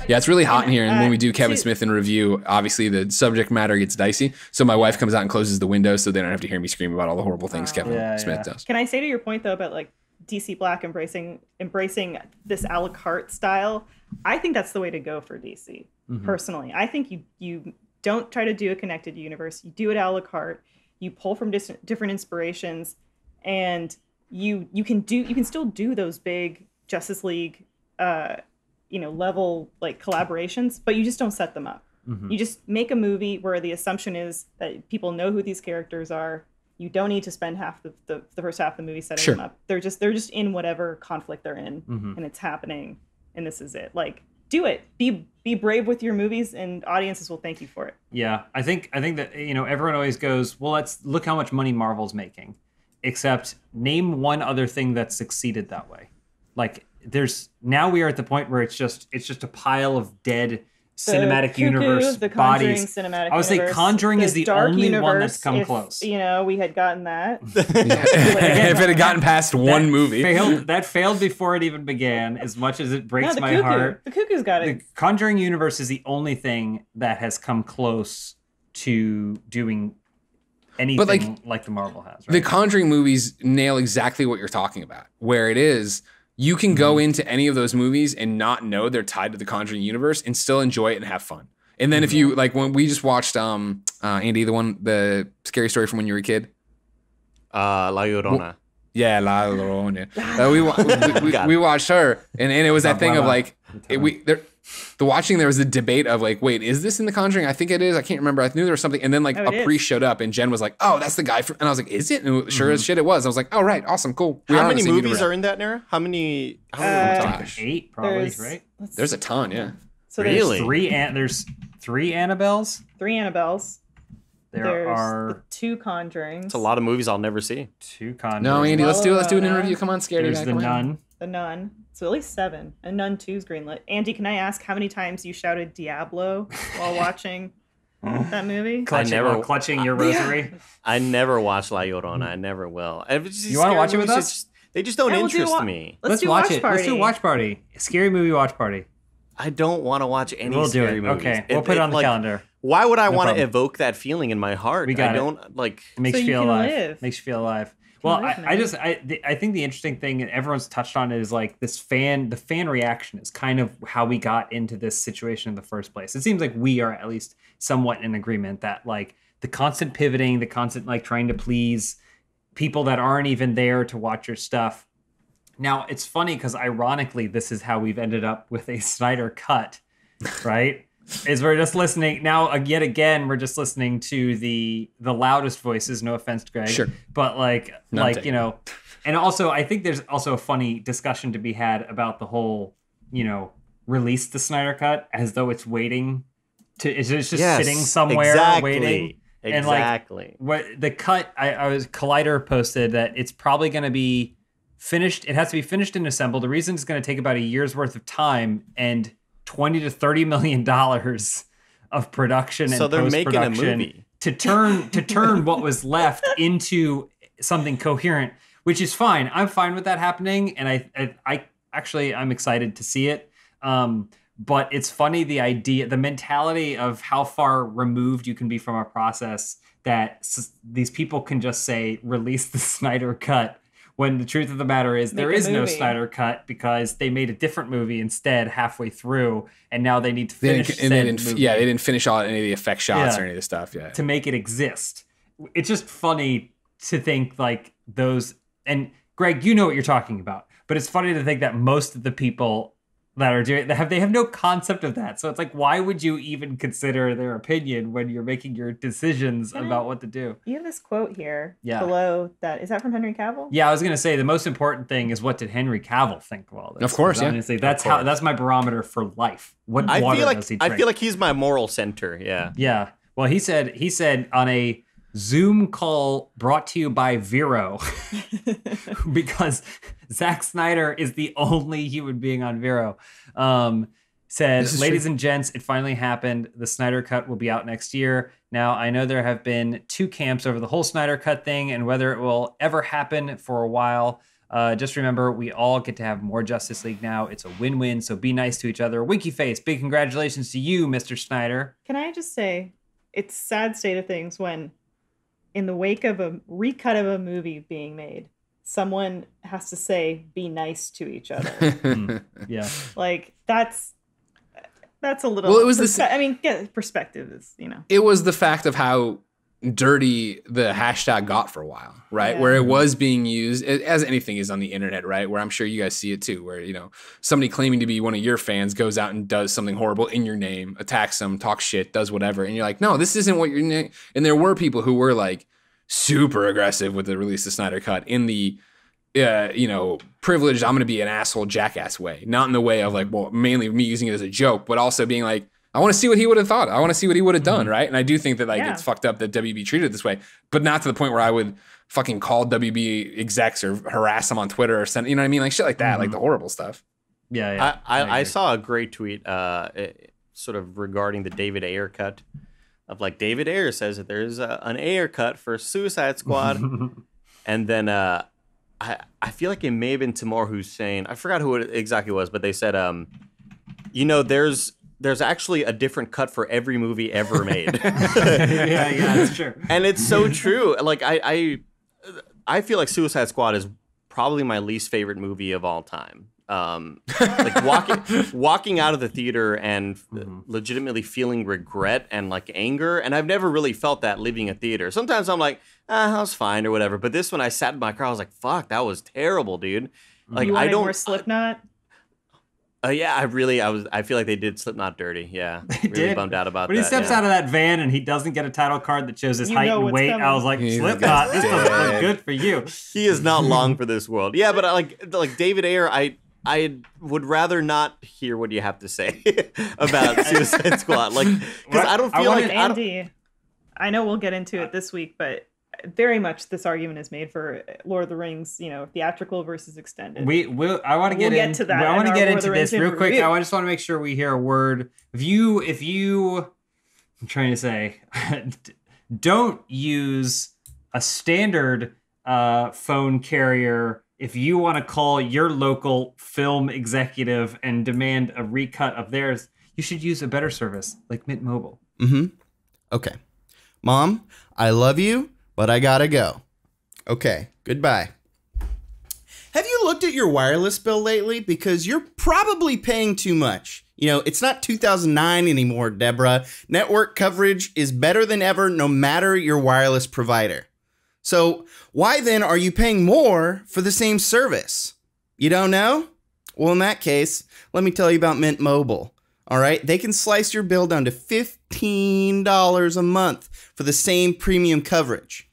Yeah, it's really hot in here. And when we do Kevin Smith in review, obviously the subject matter gets dicey. So my wife comes out and closes the window so they don't have to hear me scream about all the horrible things Kevin Smith does. Can I say to your point, though, about like DC Black embracing this a la carte style? I think that's the way to go for DC, personally. I think you don't try to do a connected universe. You do it a la carte. You pull from different inspirations, and you can still do those big Justice League level like collaborations, but you just don't set them up. You just make a movie where the assumption is that people know who these characters are, You don't need to spend half the first half of the movie setting them up. They're just in whatever conflict they're in, and it's happening, and this is it. Like, do it. Be brave with your movies, and audiences will thank you for it. Yeah, I think that everyone always goes, well, let's look how much money Marvel's making. Except name one other thing that succeeded that way. Like, now we are at the point where it's just a pile of dead cinematic universe the Conjuring bodies. Cinematic I would say universe, Conjuring is the only one that's come close. We had gotten that. If it had gotten past one movie. That failed before it even began, as much as it breaks my heart. The Cuckoo's got it. The Conjuring universe is the only thing that has come close to doing anything like the Marvel has. Right? The Conjuring movies nail exactly what you're talking about, where it is, you can go into any of those movies and not know they're tied to the Conjuring universe and still enjoy it and have fun. And then if you, like, when we just watched, Andy, the scary story from when you were a kid. La Llorona. Yeah, La Llorona. We watched her, and it was that thing of, like, there was a debate of, like, wait, is this in The Conjuring? I think it is. I can't remember. I knew there was something. And then, like, a priest showed up, and Jen was like, oh, that's the guy. And I was like, is it? And sure as shit it was. I was like, oh, right. Awesome. Cool. How many movies are in that, Nara? How many? Gosh. 8, probably, right? There's a ton, yeah. So really? There's 3 Annabelles. 3 Annabelles. There are the 2 Conjurings. It's a lot of movies I'll never see. 2 Conjurings. No, Andy, let's do an interview. Come on, Scaredy. There's the Nun. The Nun. So at least 7. And Nun 2's greenlit. Andy, can I ask how many times you shouted Diablo while watching that movie? Clutching your rosary. I never watched La Llorona. I never will. You want to watch it with us? They just don't interest me. Let's do watch party. Let's do a watch party. Scary movie watch party. I don't want to watch any scary movies. Okay, we'll put it on the calendar. Why would I want to evoke that feeling in my heart? It makes you feel alive. Makes you feel alive. Well, I think the interesting thing, and everyone's touched on it, is like the fan reaction is kind of how we got into this situation in the first place. It seems like we are at least somewhat in agreement that, like, the constant pivoting, the constant, like, trying to please people that aren't even there to watch your stuff. Now, it's funny because ironically, this is how we've ended up with a Snyder cut, right? Is we're just listening now yet again. We're just listening to the loudest voices. No offense, Greg. Sure, but and also I think there's also a funny discussion to be had about the whole, release the Snyder cut as though it's waiting to. It's just sitting somewhere waiting. Exactly. And what the cut? Collider posted that it's probably going to be finished. It has to be finished and assembled. The reason it's going to take about a year's worth of time and $20 to $30 million of production and they're post-production making a movie to turn what was left into something coherent, which is fine. I'm fine with that happening, and I actually I'm excited to see it. But it's funny, the mentality of how far removed you can be from a process that these people can just say release the Snyder cut. When the truth of the matter is there is no Snyder cut because they made a different movie instead halfway through, and now they need to finish movie. They didn't finish any of the effect shots or any of the stuff. Yeah, to make it exist. It's just funny to think like those. And Greg, you know what you're talking about, but it's funny to think that most of the people that are doing they have no concept of that. So it's like, why would you even consider their opinion when you're making your decisions about what to do? You have this quote here below that. Is that from Henry Cavill? Yeah, I was going to say the most important thing is what did Henry Cavill think of all this? Of course, yeah. Honestly, that's my barometer for life. What water does he drink? I feel like he's my moral center. Yeah. Yeah. Well, he said on a Zoom call brought to you by Vero because Zack Snyder is the only human being on Vero. Said, ladies and gents, it finally happened. The Snyder Cut will be out next year. Now, I know there have been 2 camps over the whole Snyder Cut thing and whether it will ever happen for a while. Just remember, we all get to have more Justice League now. It's a win-win, so be nice to each other. Winky face, big congratulations to you, Mr. Snyder. Can I just say, it's a sad state of things when in the wake of a recut of a movie being made, someone has to say, be nice to each other. Yeah. Like, that's a little... Well, it was perspective is, It was the fact of how dirty the hashtag got for a while, right? Yeah. Where it was being used, as anything is on the internet, right? Where I'm sure you guys see it too, where, somebody claiming to be one of your fans goes out and does something horrible in your name, attacks them, talks shit, does whatever. And you're like, no, this isn't what your name. And there were people who were like super aggressive with the release of Snyder Cut in the privileged, I'm going to be an asshole jackass way, not in the way of like, well, mainly me using it as a joke, but also being like, I want to see what he would have thought. I want to see what he would have done, right? And I do think that like it's fucked up that WB treated it this way, but not to the point where I would fucking call WB execs or harass them on Twitter or send, you know what I mean? Like shit like that, like the horrible stuff. Yeah. I saw a great tweet sort of regarding the David Ayer cut of like David Ayer says that there's an Ayer cut for Suicide Squad. And then I feel like it may have been Timur Hussein. I forgot who it exactly was, but they said, there's actually a different cut for every movie ever made. yeah, that's true. And it's so true. Like I feel like Suicide Squad is probably my least favorite movie of all time. Like walking out of the theater and legitimately feeling regret and like anger, and I've never really felt that leaving a theater. Sometimes I'm like, that was fine or whatever, but this, when I sat in my car, I was like, fuck, that was terrible, dude. Like, I don't more Slipknot. Yeah, I feel like they did Slipknot dirty. Yeah, really bummed out about that. When he steps out of that van and he doesn't get a title card that shows his height and weight, I was like, Slipknot, this doesn't look good for you. He is not long for this world. Yeah, but I like David Ayer, I would rather not hear what you have to say about Suicide Squad. Like, because I don't feel like Andy. I know we'll get into it this week, but very much this argument is made for Lord of the Rings, theatrical versus extended. I want to get into that. I want to get into this real quick. I just want to make sure we hear a word. If you, I'm trying to say, don't use a standard phone carrier. If you want to call your local film executive and demand a recut of theirs, you should use a better service like Mint Mobile. Okay. Mom, I love you, but I gotta go. Okay, goodbye. Have you looked at your wireless bill lately? Because you're probably paying too much. It's not 2009 anymore, Deborah. Network coverage is better than ever, no matter your wireless provider. So why then are you paying more for the same service? You don't know? Well, in that case, let me tell you about Mint Mobile. All right, they can slice your bill down to $15 a month for the same premium coverage.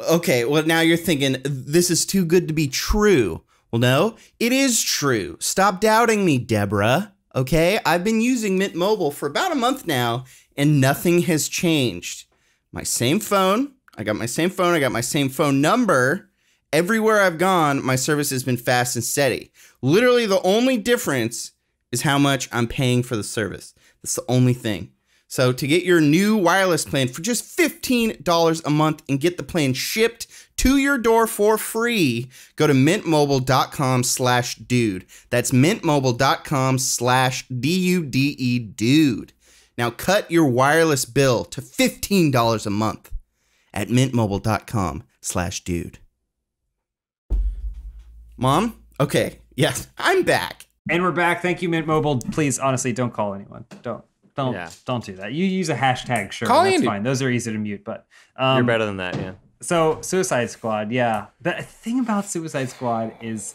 Okay, well, now you're thinking, this is too good to be true. Well, no, it is true. Stop doubting me, Deborah. Okay, I've been using Mint Mobile for about a month now, and nothing has changed. My same phone. I got my same phone. I got my same phone number. Everywhere I've gone, my service has been fast and steady. Literally, the only difference is how much I'm paying for the service. That's the only thing. So to get your new wireless plan for just $15 a month and get the plan shipped to your door for free, go to mintmobile.com/dude. That's mintmobile.com/DUDE, dude. Now cut your wireless bill to $15 a month at mintmobile.com/dude. Mom? Okay, yes, I'm back. And we're back. Thank you, Mint Mobile. Please, honestly, don't call anyone. Don't do that. You use a hashtag, sure. Call that's fine. Those are easy to mute, but you're better than that, yeah. So Suicide Squad, yeah. The thing about Suicide Squad is,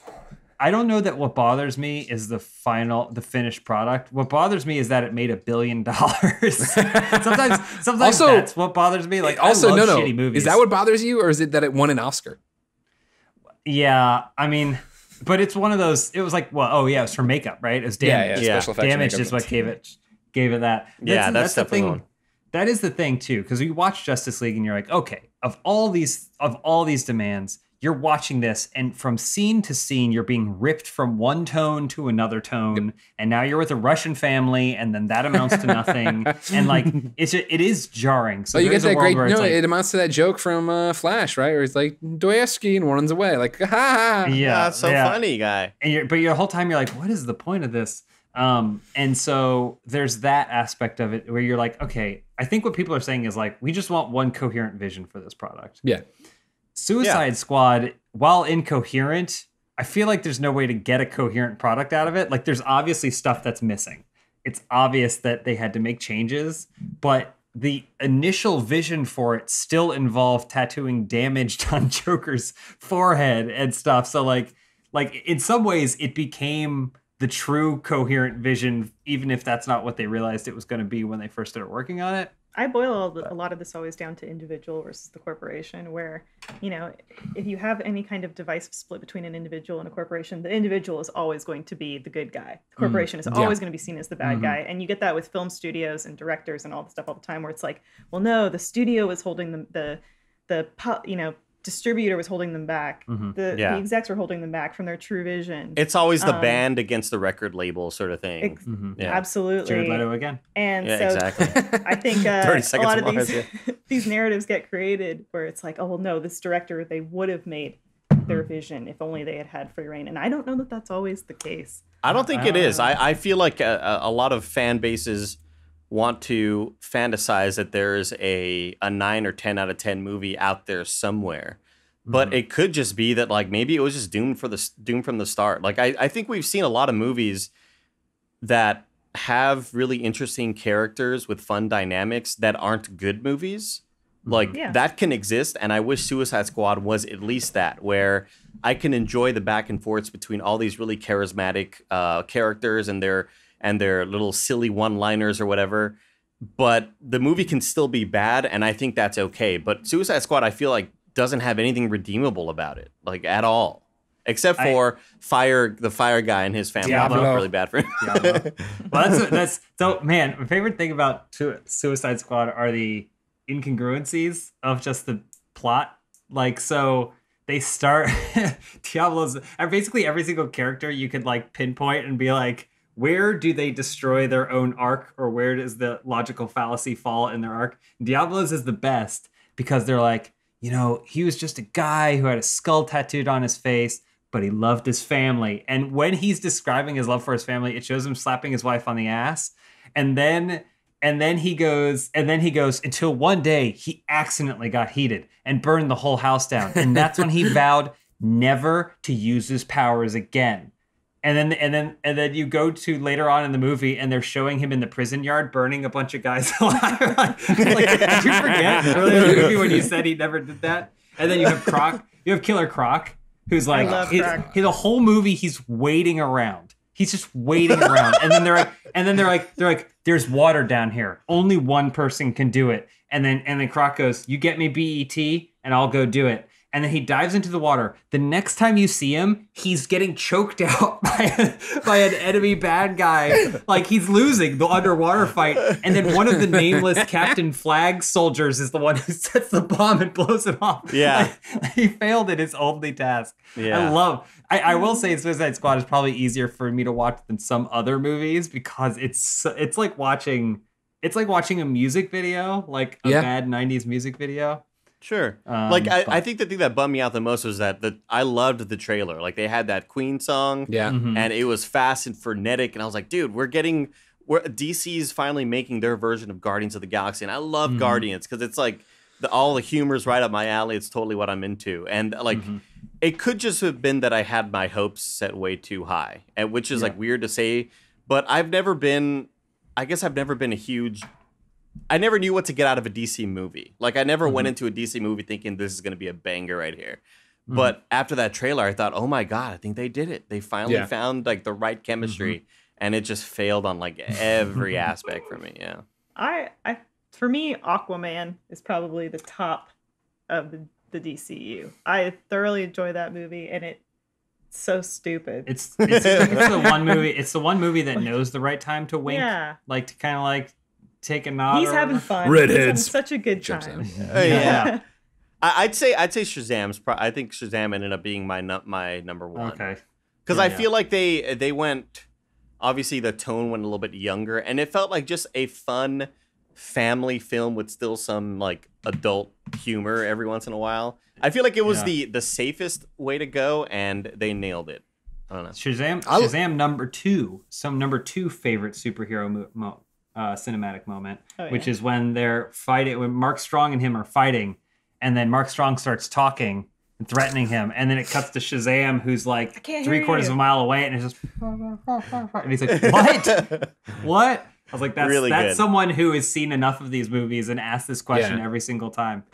I don't know that what bothers me is the finished product. What bothers me is that it made $1 billion. sometimes also, that's what bothers me. Like, also, I love shitty movies. Is that what bothers you, or is it that it won an Oscar? Yeah, I mean, but it's one of those. It was like, well, oh yeah, it was for makeup, right? It was Damage. Yeah. Special effects. Damage is what gave it that. That's the thing. That is the thing too, because we watch Justice League and you're like, okay, of all these demands, you're watching this, and from scene to scene, you're being ripped from one tone to another tone, and now you're with a Russian family, and then that amounts to nothing, and like it is jarring. So you get that great. No, it amounts to that joke from Flash, right? Where he's like Dostoevsky and runs away, like ha ha. Yeah, that's so funny, guy. And but your whole time you're like, what is the point of this? And so there's that aspect of it where you're like, okay, I think what people are saying is like, we just want one coherent vision for this product. Yeah. Suicide Squad, while incoherent, I feel like there's no way to get a coherent product out of it. Like, there's obviously stuff that's missing. It's obvious that they had to make changes, but the initial vision for it still involved tattooing damaged on Joker's forehead and stuff. So like in some ways it became the true coherent vision, even if that's not what they realized it was going to be when they first started working on it. I boil a lot of this always down to individual versus the corporation, where, you know, if you have any kind of divisive split between an individual and a corporation, the individual is always going to be the good guy. The corporation is always going to be seen as the bad guy. And you get that with film studios and directors and all the stuff all the time, where it's like, well, no, the studio was holding the distributor was holding them back. The execs were holding them back from their true vision. It's always the band against the record label sort of thing. Absolutely. Jared Leto again. And so exactly. I think a lot of Mars, these narratives get created where it's like, oh, well, no, this director, they would have made their vision if only they had free reign. And I don't know that that's always the case. I don't think it is. I feel like a lot of fan bases want to fantasize that there's a 9 or 10 out of 10 movie out there somewhere. But it could just be that, like, maybe it was just doomed from the start. Like, I think we've seen a lot of movies that have really interesting characters with fun dynamics that aren't good movies. Like, that can exist, and I wish Suicide Squad was at least that, where I can enjoy the back and forths between all these really charismatic characters and their little silly one-liners or whatever. But the movie can still be bad, and I think that's okay. But Suicide Squad, I feel like, doesn't have anything redeemable about it, like, at all. Except for the fire guy and his family. I felt really bad for him. Well, that's so, man, my favorite thing about Suicide Squad are the incongruencies of just the plot. Like, so they start Diablo's, and basically every single character you could, like, pinpoint and be like, where do they destroy their own arc, or where does the logical fallacy fall in their arc? Diablo's is the best because they're like, you know, he was just a guy who had a skull tattooed on his face, but he loved his family. And when he's describing his love for his family, it shows him slapping his wife on the ass. And then he goes until one day he accidentally got heated and burned the whole house down. And that's when he vowed never to use his powers again. And then you go to later on in the movie, and they're showing him in the prison yard burning a bunch of guys alive. Like, did you forget earlier in the movie when you said he never did that? And then you have Croc, Killer Croc, who's like, the whole movie he's waiting around. He's just waiting around, and then they're like, there's water down here. Only one person can do it. And then Croc goes, you get me BET, and I'll go do it. And then he dives into the water. The next time you see him, he's getting choked out by an enemy bad guy. Like, he's losing the underwater fight. And then one of the nameless Captain Flag soldiers is the one who sets the bomb and blows it off. Yeah. Like, he failed in his only task. Yeah. I will say Suicide Squad is probably easier for me to watch than some other movies, because it's like watching a music video, like a bad 90s music video. Sure. I think the thing that bummed me out the most was that I loved the trailer. Like, they had that Queen song, and it was fast and frenetic, and I was like, dude, DC's finally making their version of Guardians of the Galaxy, and I love Guardians because it's like all the humor's right up my alley. It's totally what I'm into, and like it could just have been that I had my hopes set way too high, and which is like weird to say, but I never knew what to get out of a DC movie. Like, I never went into a DC movie thinking this is going to be a banger right here. But after that trailer, I thought, oh my God, I think they did it. They finally found, like, the right chemistry, and it just failed on, like, every aspect for me. Yeah. For me, Aquaman is probably the top of the DCU. I thoroughly enjoy that movie, and it's so stupid. It's the one movie. It's the one movie that knows the right time to wink. Yeah. Like, to kind of like take a nod. He's having fun. Redheads. He's having such a good time. Yeah. I'd say Shazam's. I think Shazam ended up being my number one. Okay. Because I feel like they went. Obviously, the tone went a little bit younger, and it felt like just a fun family film with still some like adult humor every once in a while. I feel like it was the safest way to go, and they nailed it. I don't know. Shazam number two. Some number two favorite superhero cinematic moment, which is when they're fighting, when Mark Strong and him are fighting, and then Mark Strong starts talking and threatening him, and then it cuts to Shazam, who's like 3/4 of a mile away, and it's just and he's like, what? I was like, that's really someone who has seen enough of these movies and asked this question every single time.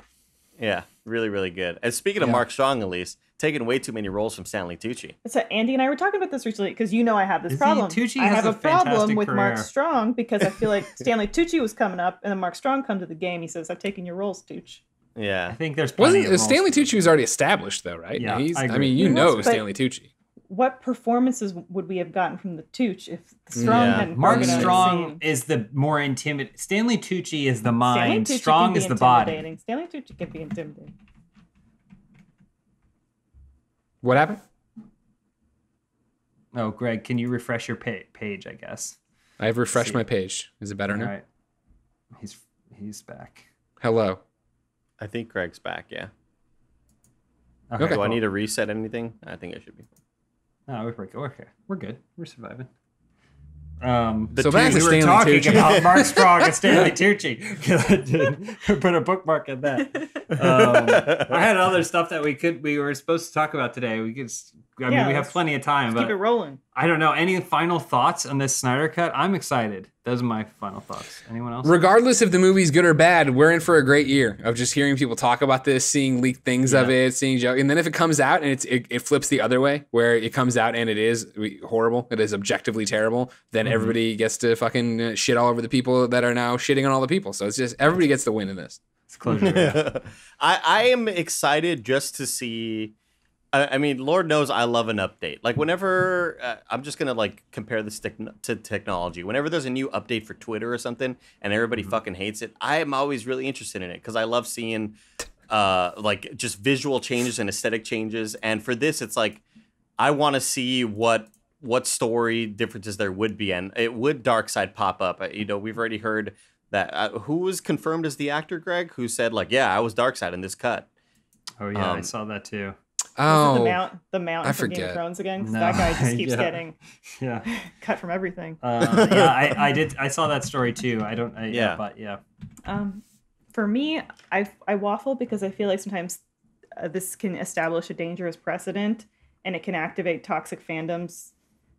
Yeah, really, really good. And speaking of Mark Strong, Elise, taking way too many roles from Stanley Tucci. So Andy and I were talking about this recently because I have this problem. Tucci I has have a a problem fantastic with career. Mark Strong because I feel like Stanley Tucci was coming up, and then Mark Strong come to the game. He says, "I've taken your roles, Tucci." Yeah, I think there's plenty of roles. Stanley Tucci was already established though, right? Yeah, I agree. mean, He was, Stanley Tucci. What performances would we have gotten from the Tooch if Strong hadn't Mark broken out of the Strong scene? is the more intimidating. Stanley Tucci is the mind. Stanley Tucci Strong can be is the body. intimidating. Stanley Tucci can be intimidating. What happened? Oh, Greg, can you refresh your page? I guess. I've refreshed my page. Is it better now? All right. He's back. Hello. I think Greg's back. Yeah. Okay. Do Cool. I need to reset anything? I think I should be. No, we're good. Okay. We're good. We're surviving. So back to we were Stanley talking Tucci. about Mark Strong and Stanley Tucci. Put a bookmark in that. I had other stuff that we were supposed to talk about today. We have plenty of time. Let's keep it rolling. I don't know. Any final thoughts on this Snyder Cut? I'm excited. Those are my final thoughts. Anyone else? Regardless if the movie's good or bad, we're in for a great year of just hearing people talk about this, seeing leaked things of it, seeing jokes. And then if it comes out and it flips the other way, where it comes out and it is horrible, it is objectively terrible, then everybody gets to fucking shit all over the people that are now shitting on all the people. So it's just everybody gets the win in this. It's closure. I am excited just to see. I mean, Lord knows I love an update. Like whenever I'm just gonna like compare this to technology. Whenever there's a new update for Twitter or something, and everybody fucking hates it, I am always really interested in it because I love seeing like just visual changes and aesthetic changes. And for this, it's like I want to see what story differences there would be, and it would Darkseid pop up. You know, we've already heard that. Who was confirmed as the actor, Greg? Who said like, yeah, I was Darkseid in this cut. Oh yeah, I saw that too. Oh, the Mountain from Game forget. of Thrones again. 'Cause No. that guy just keeps getting Yeah. cut from everything. I did. I saw that story too. For me, I waffle because I feel like sometimes this can establish a dangerous precedent, and it can activate toxic fandoms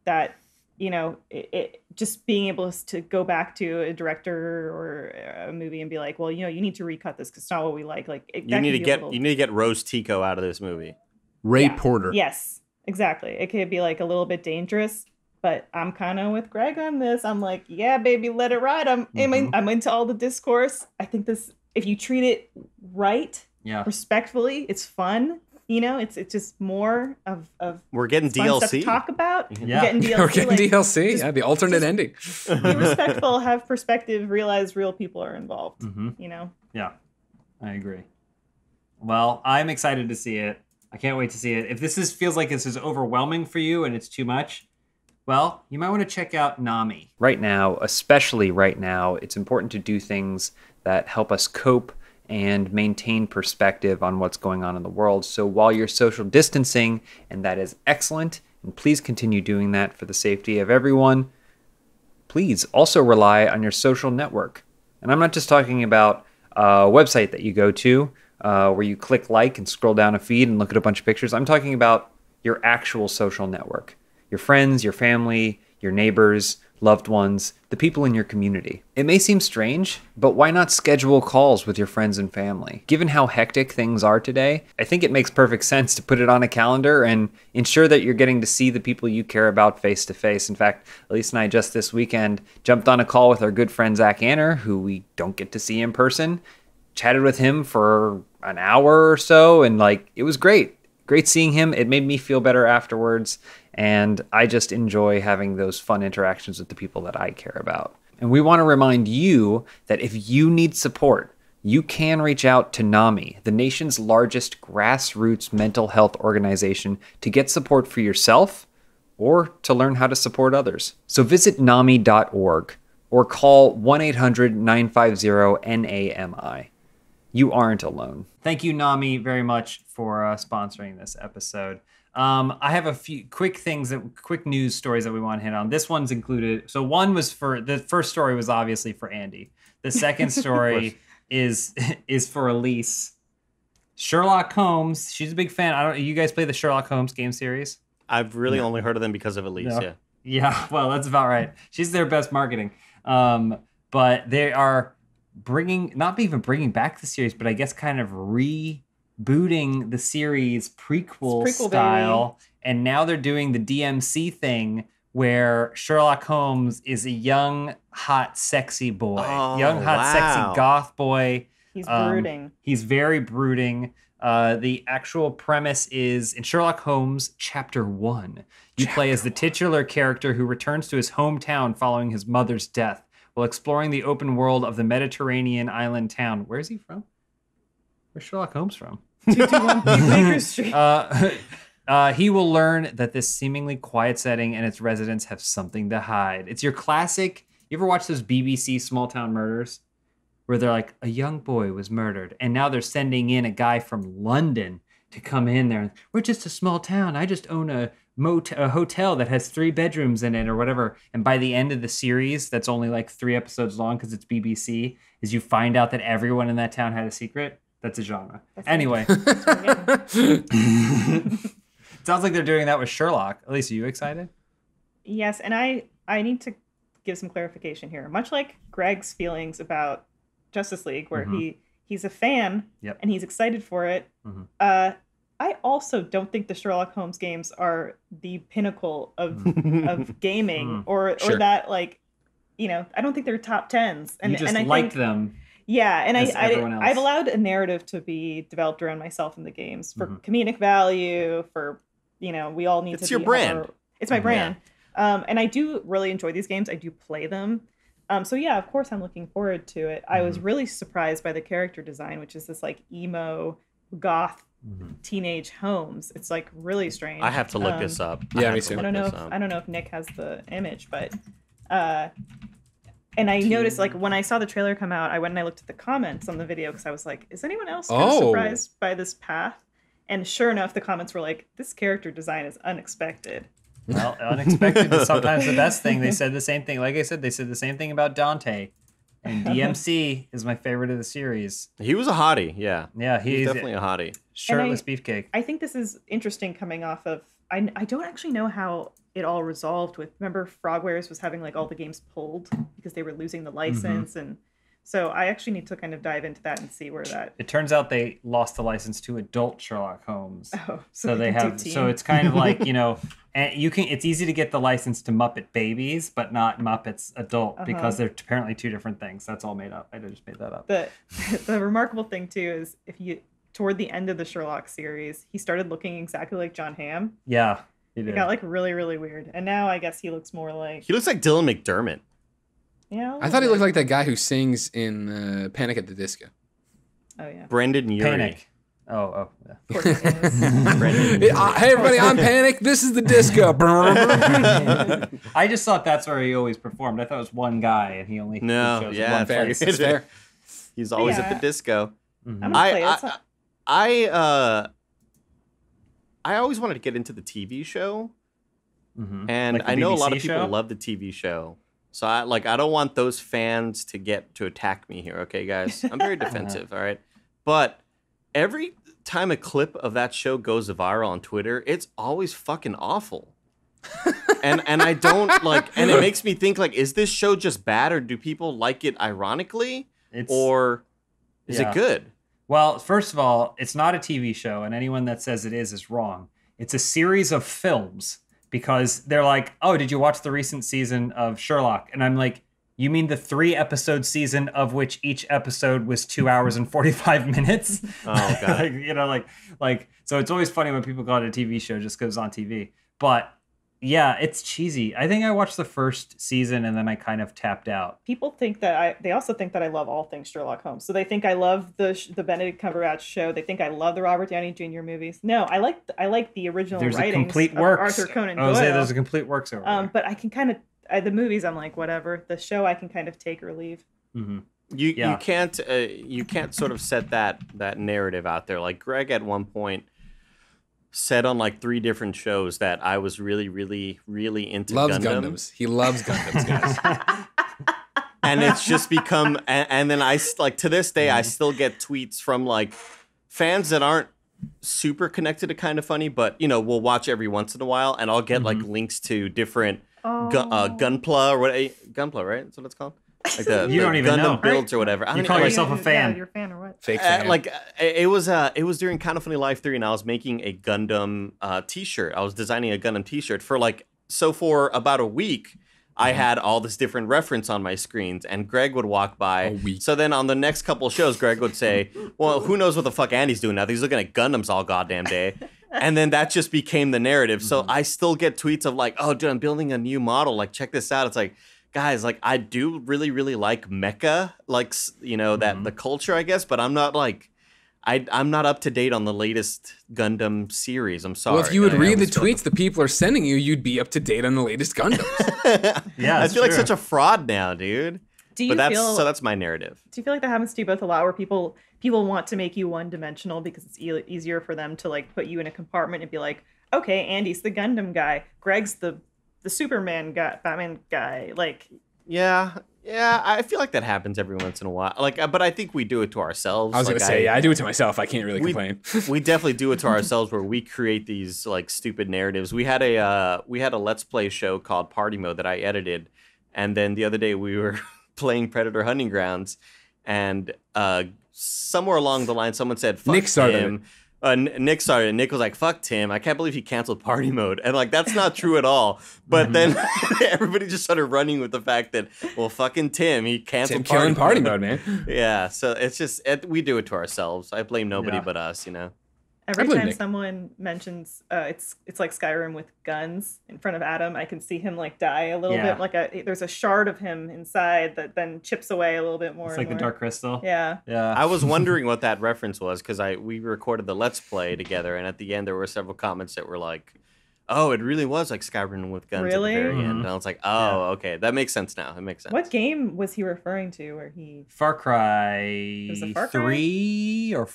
that, you know, it just being able to go back to a director or a movie and be like, well, you know, you need to recut this because it's not what we like. Like You need to get Rose Tico out of this movie. Ray Porter. Yes, exactly. It could be like a little bit dangerous, but I'm kind of with Greg on this. I'm like, yeah, baby, let it ride. I'm into all the discourse. I think this, if you treat it right, respectfully, it's fun. You know, it's just more of we're getting fun DLC stuff to talk about. Yeah. We're getting DLC. We're getting DLC. The alternate ending. Be respectful, have perspective, realize real people are involved. You know. Yeah, I agree. Well, I'm excited to see it. I can't wait to see it. If feels like this is overwhelming for you and it's too much, well, you might want to check out NAMI. Right now, especially right now, it's important to do things that help us cope and maintain perspective on what's going on in the world. So while you're social distancing, and that is excellent, and please continue doing that for the safety of everyone, please also rely on your social network. And I'm not just talking about a website that you go to, where you click like and scroll down a feed and look at a bunch of pictures. I'm talking about your actual social network. Your friends, your family, your neighbors, loved ones, the people in your community. It may seem strange, but why not schedule calls with your friends and family? Given how hectic things are today, I think it makes perfect sense to put it on a calendar and ensure that you're getting to see the people you care about face to face. In fact, Elise and I just this weekend jumped on a call with our good friend Zack Snyder, who we don't get to see in person, chatted with him for an hour or so, and it was great seeing him. It made me feel better afterwards, and I just enjoy having those fun interactions with the people that I care about. And we want to remind you that if you need support, you can reach out to NAMI, the nation's largest grassroots mental health organization, to get support for yourself or to learn how to support others. So visit NAMI.org or call 1-800-950-NAMI. You aren't alone. Thank you, NAMI, very much for sponsoring this episode. I have a few quick news stories that we want to hit on. This one's included. So one was the first story was obviously for Andy. The second story is for Elise. Sherlock Holmes. She's a big fan. You guys play the Sherlock Holmes game series? I've really only heard of them because of Elise. No. Yeah. Yeah. Well, that's about right. She's their best marketing. But they are not even bringing back the series, but I guess kind of rebooting the series prequel style. Baby. And now they're doing the DMC thing where Sherlock Holmes is a young, hot, sexy boy. Sexy goth boy. He's brooding. He's very brooding. The actual premise is in Sherlock Holmes Chapter 1. You play as the titular character who returns to his hometown following his mother's death while exploring the open world of the Mediterranean island town. Where is he from? Where's Sherlock Holmes from? 221 Baker Street. He will learn that this seemingly quiet setting and its residents have something to hide. It's your classic. You ever watch those BBC small town murders where they're like, a young boy was murdered, and now they're sending in a guy from London to come in there. We're just a small town. I just own a hotel that has 3 bedrooms in it or whatever. And by the end of the series, that's only like 3 episodes long because it's BBC, is you find out that everyone in that town had a secret. That's a genre. Anyway. Sounds like they're doing that with Sherlock. At least, are you excited? Yes, and I need to give some clarification here. Much like Greg's feelings about Justice League, where he's a fan and he's excited for it. I also don't think the Sherlock Holmes games are the pinnacle of gaming or that, like, you know, I don't think they're top 10s. And you just and I liked think, them. Yeah, and I've allowed a narrative to be developed around myself in the games for comedic value, for, you know, we all need to. It's your brand. It's my brand. And I do really enjoy these games. I do play them. So yeah, of course I'm looking forward to it. I was really surprised by the character design, which is this like emo goth teenage Holmes. It's like really strange. I have to look this up. Yeah, me too. I don't know if Nick has the image, but and I noticed, like, when I saw the trailer come out, I went and I looked at the comments on the video because I was like, is anyone else kind of surprised by this path? And sure enough, the comments were like, this character design is unexpected. Well, unexpected is sometimes the best thing. They said the same thing. Like I said, they said the same thing about Dante. And DMC is my favorite of the series. He was a hottie, yeah. Yeah, he's definitely a hottie. Shirtless beefcake. I think this is interesting coming off of... I don't actually know how it all resolved with... Remember, Frogwares was having like all the games pulled because they were losing the license. And so I actually need to kind of dive into that and see where that... It turns out they lost the license to adult Sherlock Holmes. Oh, so they have... So it's kind of like, you know... And it's easy to get the license to Muppet Babies, but not Muppets Adult, because they're apparently 2 different things. That's all made up. I just made that up. The remarkable thing too is toward the end of the Sherlock series, he started looking exactly like John Hamm. Yeah, he did. It got like really, really weird, and now I guess he looks more like... He looks like Dylan McDermott. Yeah, I thought he looked like that guy who sings in Panic at the Disco. Oh yeah, Brendan Urie. Panic. Oh, yeah. Of course it is. Hey everybody, I'm Panic. This is the disco. I just thought that's where he always performed. I thought it was one guy, and he only shows one face. It's fair. He's always at the disco. I'm gonna play it. I always wanted to get into the TV show, and Like the I know BBC a lot of people show? love the TV show. So I don't want those fans to attack me here, okay, guys? I'm very defensive, all right? But every time a clip of that show goes viral on Twitter, it's always fucking awful. and I don't like, and it makes me think, like, is this show just bad, or do people like it ironically, or is it good? Well, first of all, it's not a TV show, and anyone that says it is wrong. It's a series of films, because they're like, oh, did you watch the recent season of Sherlock? And I'm like, you mean the 3-episode season of which each episode was 2 hours and 45 minutes? Oh, God. like, so it's always funny when people call it a TV show just because it's on TV. But yeah, it's cheesy. I think I watched the first season and then I kind of tapped out. People think that they also think that I love all things Sherlock Holmes. So they think I love the Benedict Cumberbatch show. They think I love the Robert Downey Jr. movies. No, I like the original writings of Arthur Conan Doyle. There's a complete works over there. But I can kind of the movies, I'm like, whatever. The show, I can kind of take or leave. You can't sort of set that narrative out there. Like Greg at one point said on like 3 different shows that I was really, really, really into Gundams. He loves Gundams, guys. And it's just become, and then I like to this day I still get tweets from like fans that aren't super connected to Kind of Funny, but you know, we'll watch every once in a while, and I'll get like links to different Gunpla or what? Gunpla, right? That's what it's called. Like the You don't even Gundam know. builds or whatever. I You don't call know, yourself a fan. Yeah, you're a fan or what? Fake fan. it was during Kind of Funny Life 3, and I was making a Gundam t-shirt. I was designing a Gundam t-shirt for about a week. I had all this different reference on my screens, and Greg would walk by. So then on the next couple of shows, Greg would say, well, who knows what the fuck Andy's doing now? He's looking at Gundams all goddamn day. And then that just became the narrative. So I still get tweets of like, oh, dude, I'm building a new model. Like, check this out. It's like, guys, like, I do really, really like mecha, like, you know, that the culture, I guess, but I'm not like, I'm not up to date on the latest Gundam series. I'm sorry. Well, if you would read the tweets the people are sending you, you'd be up to date on the latest Gundams. I feel like such a fraud now, dude. That's my narrative. Do you feel like that happens to you both a lot, where people want to make you one-dimensional because it's easier for them to like put you in a compartment and be like, okay, Andy's the Gundam guy, Greg's the Superman guy, Batman guy, like. Yeah, I feel like that happens every once in a while. Like, but I think we do it to ourselves. I was gonna say, I do it to myself. I can't really complain. We definitely do it to ourselves, where we create these like stupid narratives. We had a Let's Play show called Party Mode that I edited, and then the other day we were playing Predator Hunting Grounds, and somewhere along the line someone said, "Fuck Nick started him." Nick started it. Nick was like, fuck Tim. I can't believe he canceled Party Mode. And like, that's not true at all. But then everybody just started running with the fact that, well, fucking Tim, he canceled Party Mode, man. Yeah. So it's just, we do it to ourselves. I blame nobody but us, you know? Every time someone mentions it's like Skyrim with guns in front of Adam, I can see him like die a little bit. Like there's a shard of him inside that then chips away a little bit more. It's like the Dark Crystal. Yeah. I was wondering what that reference was, because we recorded the Let's Play together, and at the end there were several comments that were like, "Oh, it really was like Skyrim with guns really? At the very end." And I was like, "Oh, okay, that makes sense now. It makes sense." What game was he referring to? Where he Far Cry. Was it Far Cry 3 or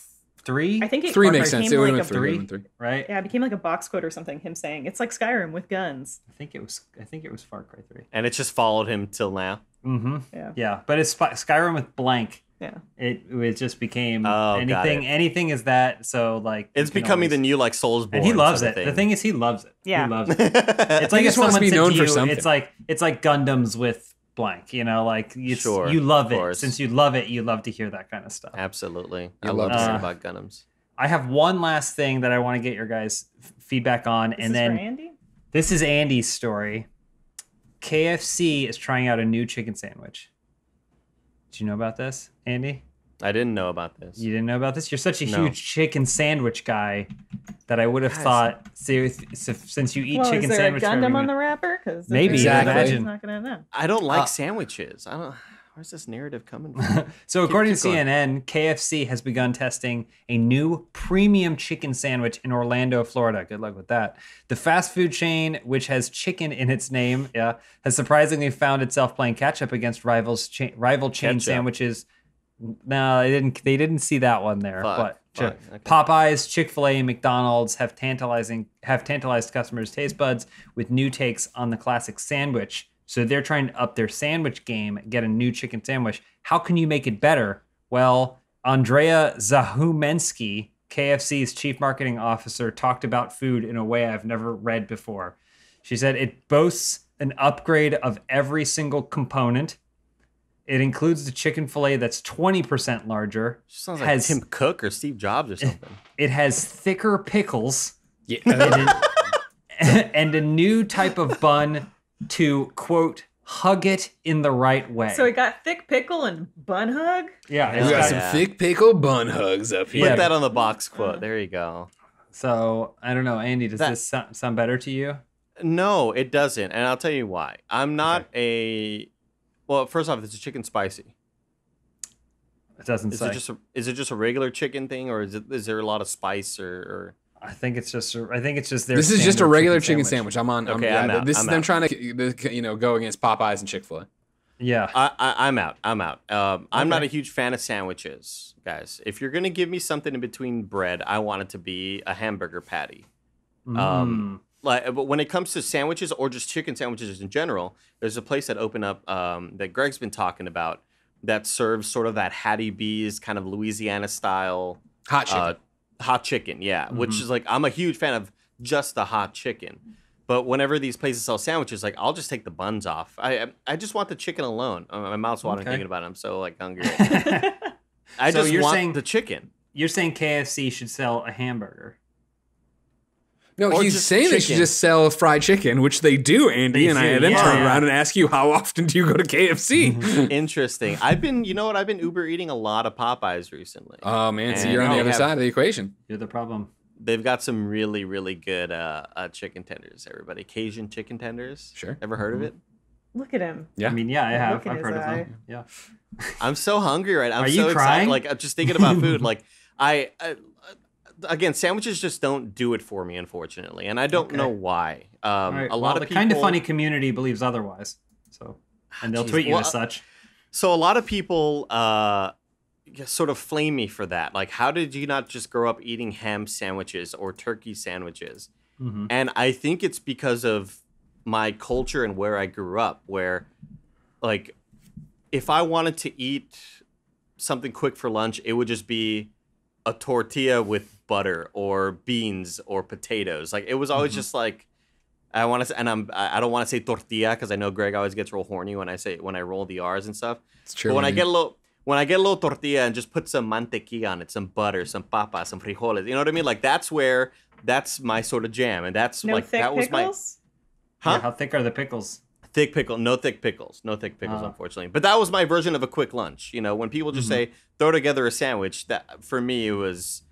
3? I think 3 makes sense. It like went 3, right? Yeah, it became like a box quote or something. Him saying it's like Skyrim with guns. I think it was Far Cry 3. And it just followed him till now. Mm-hmm. Yeah, but it's Skyrim with blank. Yeah. It just became anything is that, so like it's becoming the new like Soulsborne. And he loves it. The thing is, he loves it. Yeah. He loves it. It's like if someone wants to be known for something. It's like Gundams with blank, you know, like you love it. Since you love it, you love to hear that kind of stuff. Absolutely. I love to hear about Gundams. I have one last thing that I want to get your guys' feedback on, this is for Andy? This is Andy's story. KFC is trying out a new chicken sandwich. Did you know about this, Andy? I didn't know about this. You didn't know about this? You're such a huge chicken sandwich guy that I would have thought, since you eat chicken sandwich, is there a Gundam on the wrapper? Because maybe, imagine. Not gonna know. I don't like sandwiches. Where's this narrative coming from? So according to CNN, KFC has begun testing a new premium chicken sandwich in Orlando, Florida. Good luck with that. The fast food chain, which has chicken in its name, has surprisingly found itself playing catch up against rival chain sandwiches. No, they didn't see that one there. But okay. Popeyes, Chick-fil-A, and McDonald's have tantalized customers' taste buds with new takes on the classic sandwich. So they're trying to up their sandwich game, get a new chicken sandwich. How can you make it better? Well, Andrea Zahumensky, KFC's chief marketing officer, talked about food in a way I've never read before. She said it boasts an upgrade of every single component. It includes the chicken fillet that's 20% larger. Sounds like Tim Cook or Steve Jobs or something. It has thicker pickles. Yeah. And a new type of bun to, quote, hug it in the right way. So it got thick pickle and bun hug? Yeah. We got some thick pickle bun hugs up here. Put that on the box quote. There you go. So, I don't know, Andy, does this sound better to you? No, it doesn't. And I'll tell you why. I'm not Well, first off, it's a chicken spicy. It doesn't say. Is it just a regular chicken thing, or is there a lot of spice or? I think it's just their. This is just a regular chicken sandwich. I'm on. Okay, I'm out. This is them trying to go against Popeyes and Chick-fil-A. Yeah, I'm out. I'm not a huge fan of sandwiches, guys. If you're gonna give me something in between bread, I want it to be a hamburger patty. But when it comes to sandwiches or just chicken sandwiches in general, there's a place that opened up that Greg's been talking about that serves sort of that Hattie B's kind of Louisiana style hot chicken. Hot chicken, yeah. Which is like, I'm a huge fan of just the hot chicken. But whenever these places sell sandwiches, like I'll just take the buns off. I just want the chicken alone. My mouth's watering thinking about it. I'm so like hungry. I So just you're want saying- the chicken. You're saying KFC should sell a hamburger? No, Or he's just saying they should chicken. just sell fried chicken, which they do, Andy. They and I do, then yeah. turn around and ask you, how often do you go to KFC? Interesting. You know what? I've been Uber eating a lot of Popeyes recently. Oh, man. So And you're on the they other have- side of the equation. You're the problem. They've got some really, really good chicken tenders, everybody. Cajun chicken tenders. Sure. Ever heard of it? Look at him. Yeah. I mean, yeah, I have. Look in I've his heard of eye. them. Yeah. I'm so hungry right now. I'm Are so you excited. crying? Like, I'm just thinking about food. Like, again, sandwiches just don't do it for me, unfortunately. And I don't know why. All right, A lot of the people... kind of funny community believes otherwise. So, and they'll Jeez, tweet you well, as such. So a lot of people sort of flame me for that. Like, how did you not just grow up eating ham sandwiches or turkey sandwiches? Mm-hmm. And I think it's because of my culture and where I grew up, where, like, if I wanted to eat something quick for lunch, it would just be a tortilla with butter or beans or potatoes. Like, it was always just like, I want to say, and I don't want to say tortilla because I know Greg always gets real horny when I roll the R's and stuff. It's true. But when I get a little tortilla and just put some mantequilla on it, some butter, some papa, some frijoles, you know what I mean? Like, that's my sort of jam, and that's No like thick that was pickles? Huh? Yeah, how thick are the pickles? Thick pickle, no thick pickles, unfortunately. But that was my version of a quick lunch. You know, when people just say throw together a sandwich, that for me it was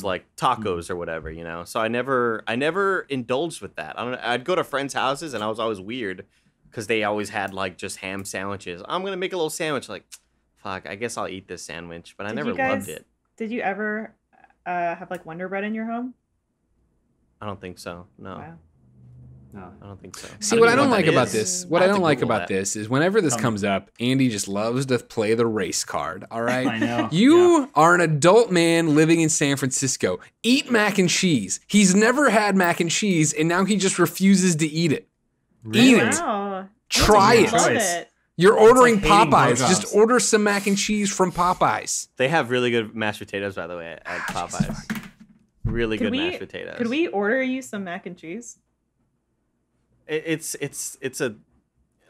like tacos or whatever. You know, so I never indulged with that. I don't know. I'd go to friends' houses and I was always weird because they always had like just ham sandwiches. I'm gonna make a little sandwich. Like, fuck, I guess I'll eat this sandwich. But I never loved it. Did you ever have like Wonder Bread in your home? I don't think so. No. Wow. No. I don't think so. See, what I don't know like that about is. this, I what I have don't to like Google about that. this is whenever this comes up, Andy just loves to play the race card. All right. I know. You are an adult man living in San Francisco. Eat mac and cheese. He's never had mac and cheese, and now he just refuses to eat it. Really? Eat it. Wow. Try I it. love Choice. it. You're ordering hating Popeyes. blowjobs. Just order some mac and cheese from Popeyes. They have really good mashed potatoes, by the way, at Popeyes. Really good mashed potatoes. Could we order you some mac and cheese? It's a If like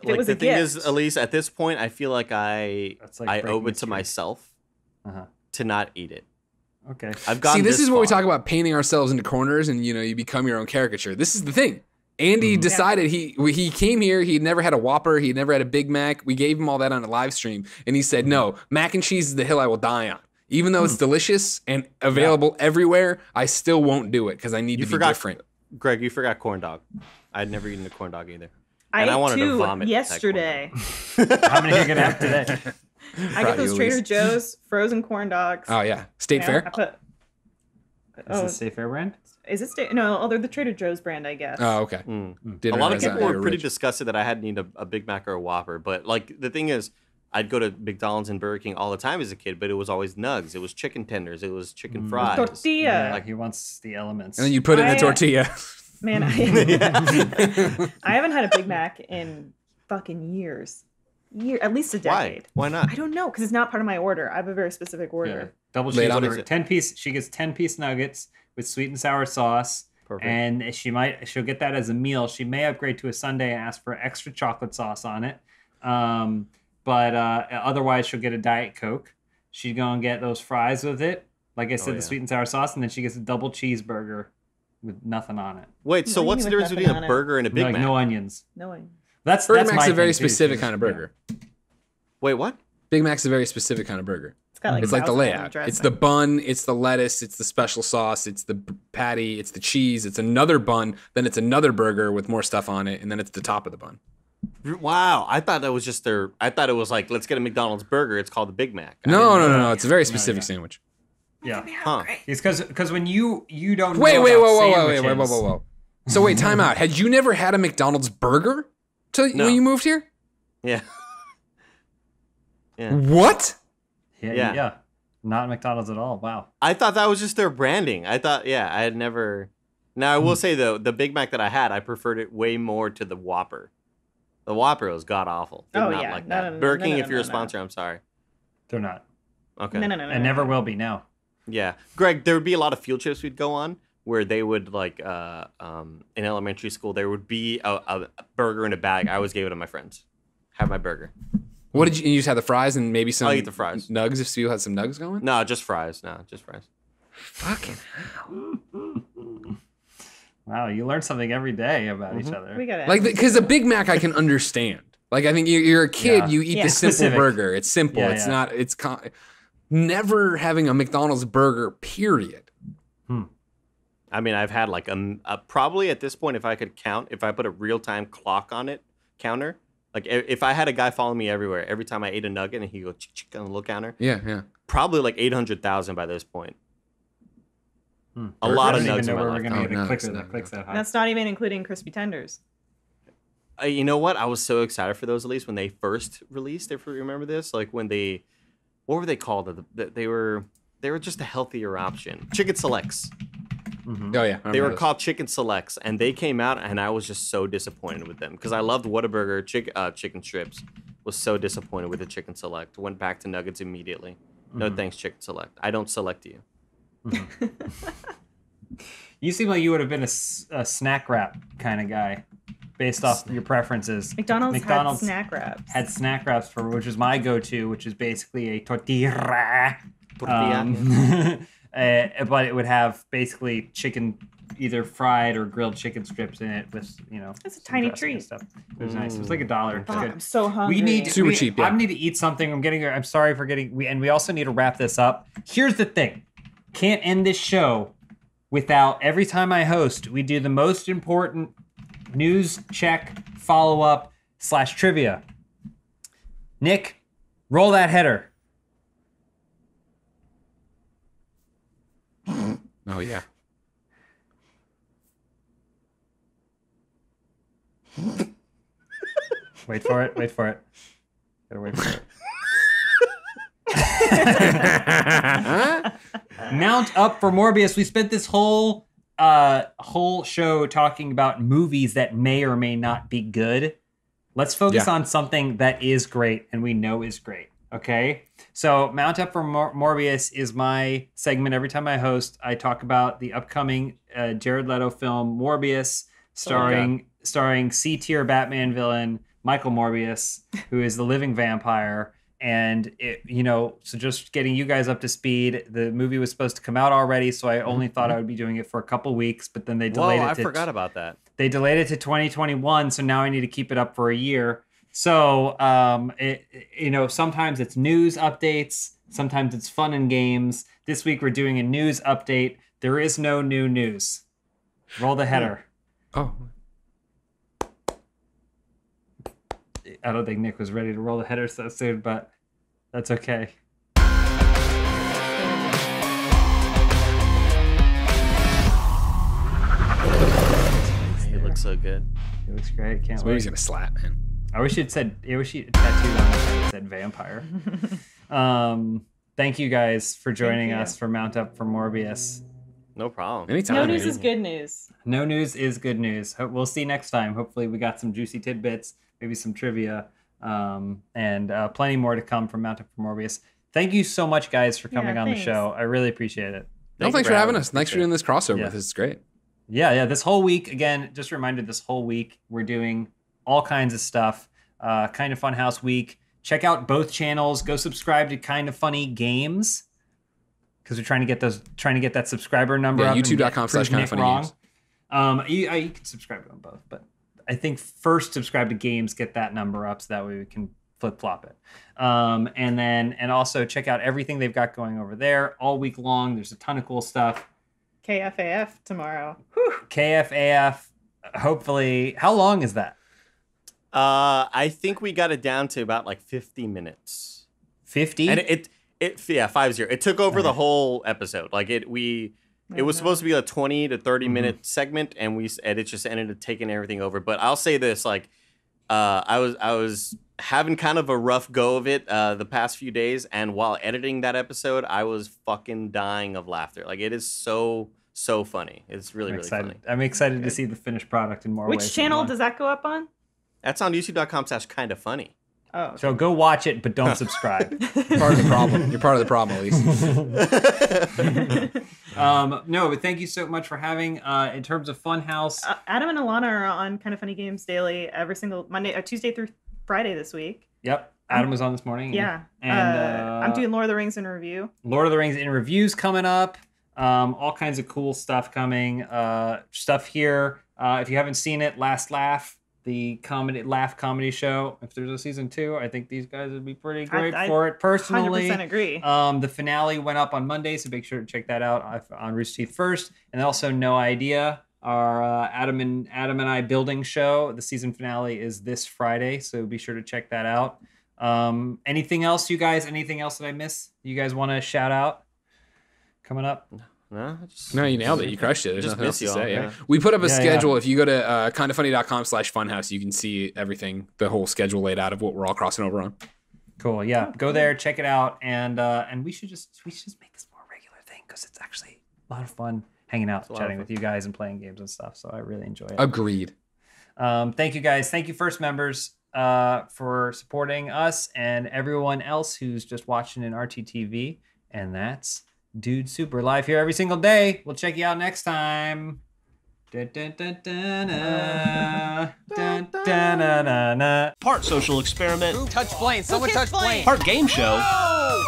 it was the a thing is, gift. Elise, at this point I feel like I That's like owe breaking it a to tree. myself Uh-huh. to not eat it. Okay. I've gone See, this is where we far. talk about painting ourselves into corners, and you become your own caricature. This is the thing. Andy decided he came here. He'd never had a Whopper. He'd never had a Big Mac. We gave him all that on a live stream, and he said, "No, mac and cheese is the hill I will die on. Even though it's delicious and available everywhere, I still won't do it because I need to be different." Greg, you forgot corn dog. I'd never eaten a corn dog either. I And I ate wanted to two vomit yesterday. How many are you gonna have today? I get those you, Trader Elise. Joe's frozen corn dogs. Oh yeah, State Yeah, Fair. I put. Is this Safe Air brand? Is it state? No, they're the Trader Joe's brand, I guess. Oh okay. A lot of people were pretty disgusted that I hadn't eaten a Big Mac or a Whopper. But like the thing is, I'd go to McDonald's and Burger King all the time as a kid, but it was always nugs. It was chicken tenders. It was chicken fries. Tortilla. Yeah, like he wants the elements. And then you put it in a I- tortilla. Man, I haven't had a Big Mac in fucking years. At least a Why? decade. Why not? I don't know, because it's not part of my order. I have a very specific Yeah. order. Double Lay it on cheeseburger. it. 10-piece. She gets 10-piece nuggets with sweet and sour sauce. Perfect. And she'll get that as a meal. She may upgrade to a sundae and ask for extra chocolate sauce on it. But otherwise, she'll get a Diet Coke. She's going to get those fries with it. Like I said, yeah. the sweet and sour sauce. And then she gets a double cheeseburger with nothing on it. Wait, so What do you what's the mean with difference between nothing a on it? burger and a Big Like Mac? no onions. No way. That's Burger my Mac's a very thing, too. specific kind of burger. Wait, what? Big Mac's a very specific kind of burger. It's got like It's like the sauce on it and layout. dressing. It's the bun, it's the lettuce, it's the special sauce, it's the patty, it's the cheese, it's another bun, then it's another burger with more stuff on it, and then it's the top of the bun. Wow, I thought that was just their. I thought it was like, let's get a McDonald's burger. It's called the Big Mac. I No, didn't no, know no, that. no. It's a very specific sandwich. Yeah. Huh. It's because when you don't Wait, know wait, about whoa. sandwiches- So wait, time out. Had you never had a McDonald's burger No. when you moved here? Yeah. Yeah. What? Yeah. Not McDonald's at all. Wow. I thought that was just their branding. I thought, yeah, I had never. Now I will say though, the Big Mac that I had, I preferred it way more to the Whopper. The Whopper was god awful. Did Oh, not yeah. like No, that. no, no, Burger no, King, no, if you're no, a no. sponsor, I'm sorry. They're not. Okay. No. And never will be now. Yeah, Greg, there would be a lot of field trips we'd go on, where they would like in elementary school there would be a burger in a bag. I always gave it to my friends. Have my burger. What did you just have the fries and maybe some I'll eat the fries. Nugs if you had some nugs going? No, just fries. Fucking hell. Wow, you learn something every day about each other. We got Like, because a Big Mac I can understand. Like, I think you're a kid, Yeah. you eat the simple Specific. burger. It's simple. Yeah, It's yeah. not, it's never having a McDonald's burger, period. I mean, I've had like probably at this point, if I could count, if I put a real-time clock on it, counter, like if I had a guy following me everywhere, every time I ate a nugget and he go chick on the little counter, Yeah. probably like 800,000 by this point. A I lot of don't even nugs know in my where we're life. gonna get a nugs, clicker no, that clicks that high. That's not even including crispy tenders. You know what? I was so excited for those at least when they first released. If you remember this, like when what were they called? They were just a healthier option. Chicken Selects. Oh, yeah. They were called Chicken Selects, and they came out, and I was just so disappointed with them because I loved Whataburger chicken strips. Was so disappointed with the Chicken Select. Went back to nuggets immediately. No thanks, Chicken Select. I don't select you. You seem like you would have been a snack wrap kind of guy, based off your preferences. McDonald's had snack wraps. Had snack wraps which is my go-to, which is basically a tortilla. But it would have basically chicken, either fried or grilled chicken strips in it with, That's a tiny dressing and treat. stuff. It was nice. It was like $1. It's Fuck, good. I'm so hungry. We need Super cheap, yeah. I need to eat something. I'm sorry for getting. We also need to wrap this up. Here's the thing: can't end this show without every time I host, we do the most important news check, follow up / trivia. Nick, roll that header. Oh, yeah. Wait for it. Gotta wait for it. Mount up for Morbius. We spent this whole show talking about movies that may or may not be good. Let's focus on something that is great and we know is great. Okay? So Mount Up for Morbius is my segment. Every time I host, I talk about the upcoming Jared Leto film Morbius, starring C-tier Batman villain Michael Morbius, who is the living vampire. And so just getting you guys up to speed. The movie was supposed to come out already, so I only thought I would be doing it for a couple weeks, but then they delayed it. I forgot about that. They delayed it to 2021, so now I need to keep it up for a year. So sometimes it's news updates, sometimes it's fun and games. This week we're doing a news update. There is no new news. Roll the header. Oh. I don't think Nick was ready to roll the header so soon, but that's okay. He looks so good. It looks great. Can't This wait. movie's gonna slap, man. I wish it tattooed on it said vampire. Thank you guys for joining us for Mount Up for Morbius. No problem. Anytime. No news man. is good news. No news is good news. We'll see next time. Hopefully we got some juicy tidbits, maybe some trivia, and plenty more to come from Mount Up for Morbius. Thank you so much, guys, for coming on the show. I really appreciate it. No, thanks for having us. Thanks for doing this crossover. This is great. Yeah. This whole week, again, just a reminder, this whole week we're doing all kinds of stuff. Kind of Funhaus week. Check out both channels. Go subscribe to Kind of Funny Games, because we're trying to get that subscriber number up. YouTube.com/kindoffunnygames. You can subscribe to them both, but I think first subscribe to games, get that number up, so that way we can flip-flop it. And also check out everything they've got going over there all week long. There's a ton of cool stuff. KFAF tomorrow. KFAF, hopefully. How long is that? I think we got it down to about like 50 minutes. 50? And it 50. It took over the whole episode. Like it was supposed to be a 20 to 30 minute segment, and it just ended up taking everything over. But I'll say this, like, I was having kind of a rough go of it the past few days, and while editing that episode, I was fucking dying of laughter. Like, it is so funny. It's really funny. I'm excited to see the finished product in more ways. Which channel does that go up on? That's on youtube.com/kindoffunny. Oh, okay. So go watch it, but don't subscribe. Part of the problem. You're part of the problem, Elise. No, but thank you so much for having. In terms of Funhaus, Adam and Alana are on Kind of Funny Games Daily every single Tuesday through Friday this week. Yep. Adam was on this morning. Yeah. And I'm doing Lord of the Rings in review. Lord of the Rings in reviews coming up. All kinds of cool stuff coming. Stuff here. If you haven't seen it, Last Laugh, the comedy show. If there's a season 2, I think these guys would be pretty great for it. Personally, 100% agree. The finale went up on Monday, so make sure to check that out on Rooster Teeth first. And also, No Idea, our Adam and I building show. The season finale is this Friday, so be sure to check that out. Anything else, you guys? Anything else that I missed? You guys want to shout out coming up? No, you nailed it. You crushed it. There's nothing else to say. Yeah. We put up a schedule. Yeah. If you go to kindoffunny.com/funhouse, you can see everything, the whole schedule laid out of what we're all crossing over on. Cool. Yeah. Go there, check it out, and we should just make this more regular thing because it's actually a lot of fun hanging out, chatting with you guys, and playing games and stuff. So I really enjoy it. Agreed. Thank you guys. Thank you, First members, for supporting us and everyone else who's just watching in RTTV. And that's Dude Super, live here every single day. We'll check you out next time. Part social experiment. Ooh, touch Blaine. Someone touch Blaine. Part game show.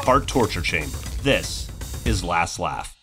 Part torture chamber. This is Last Laugh.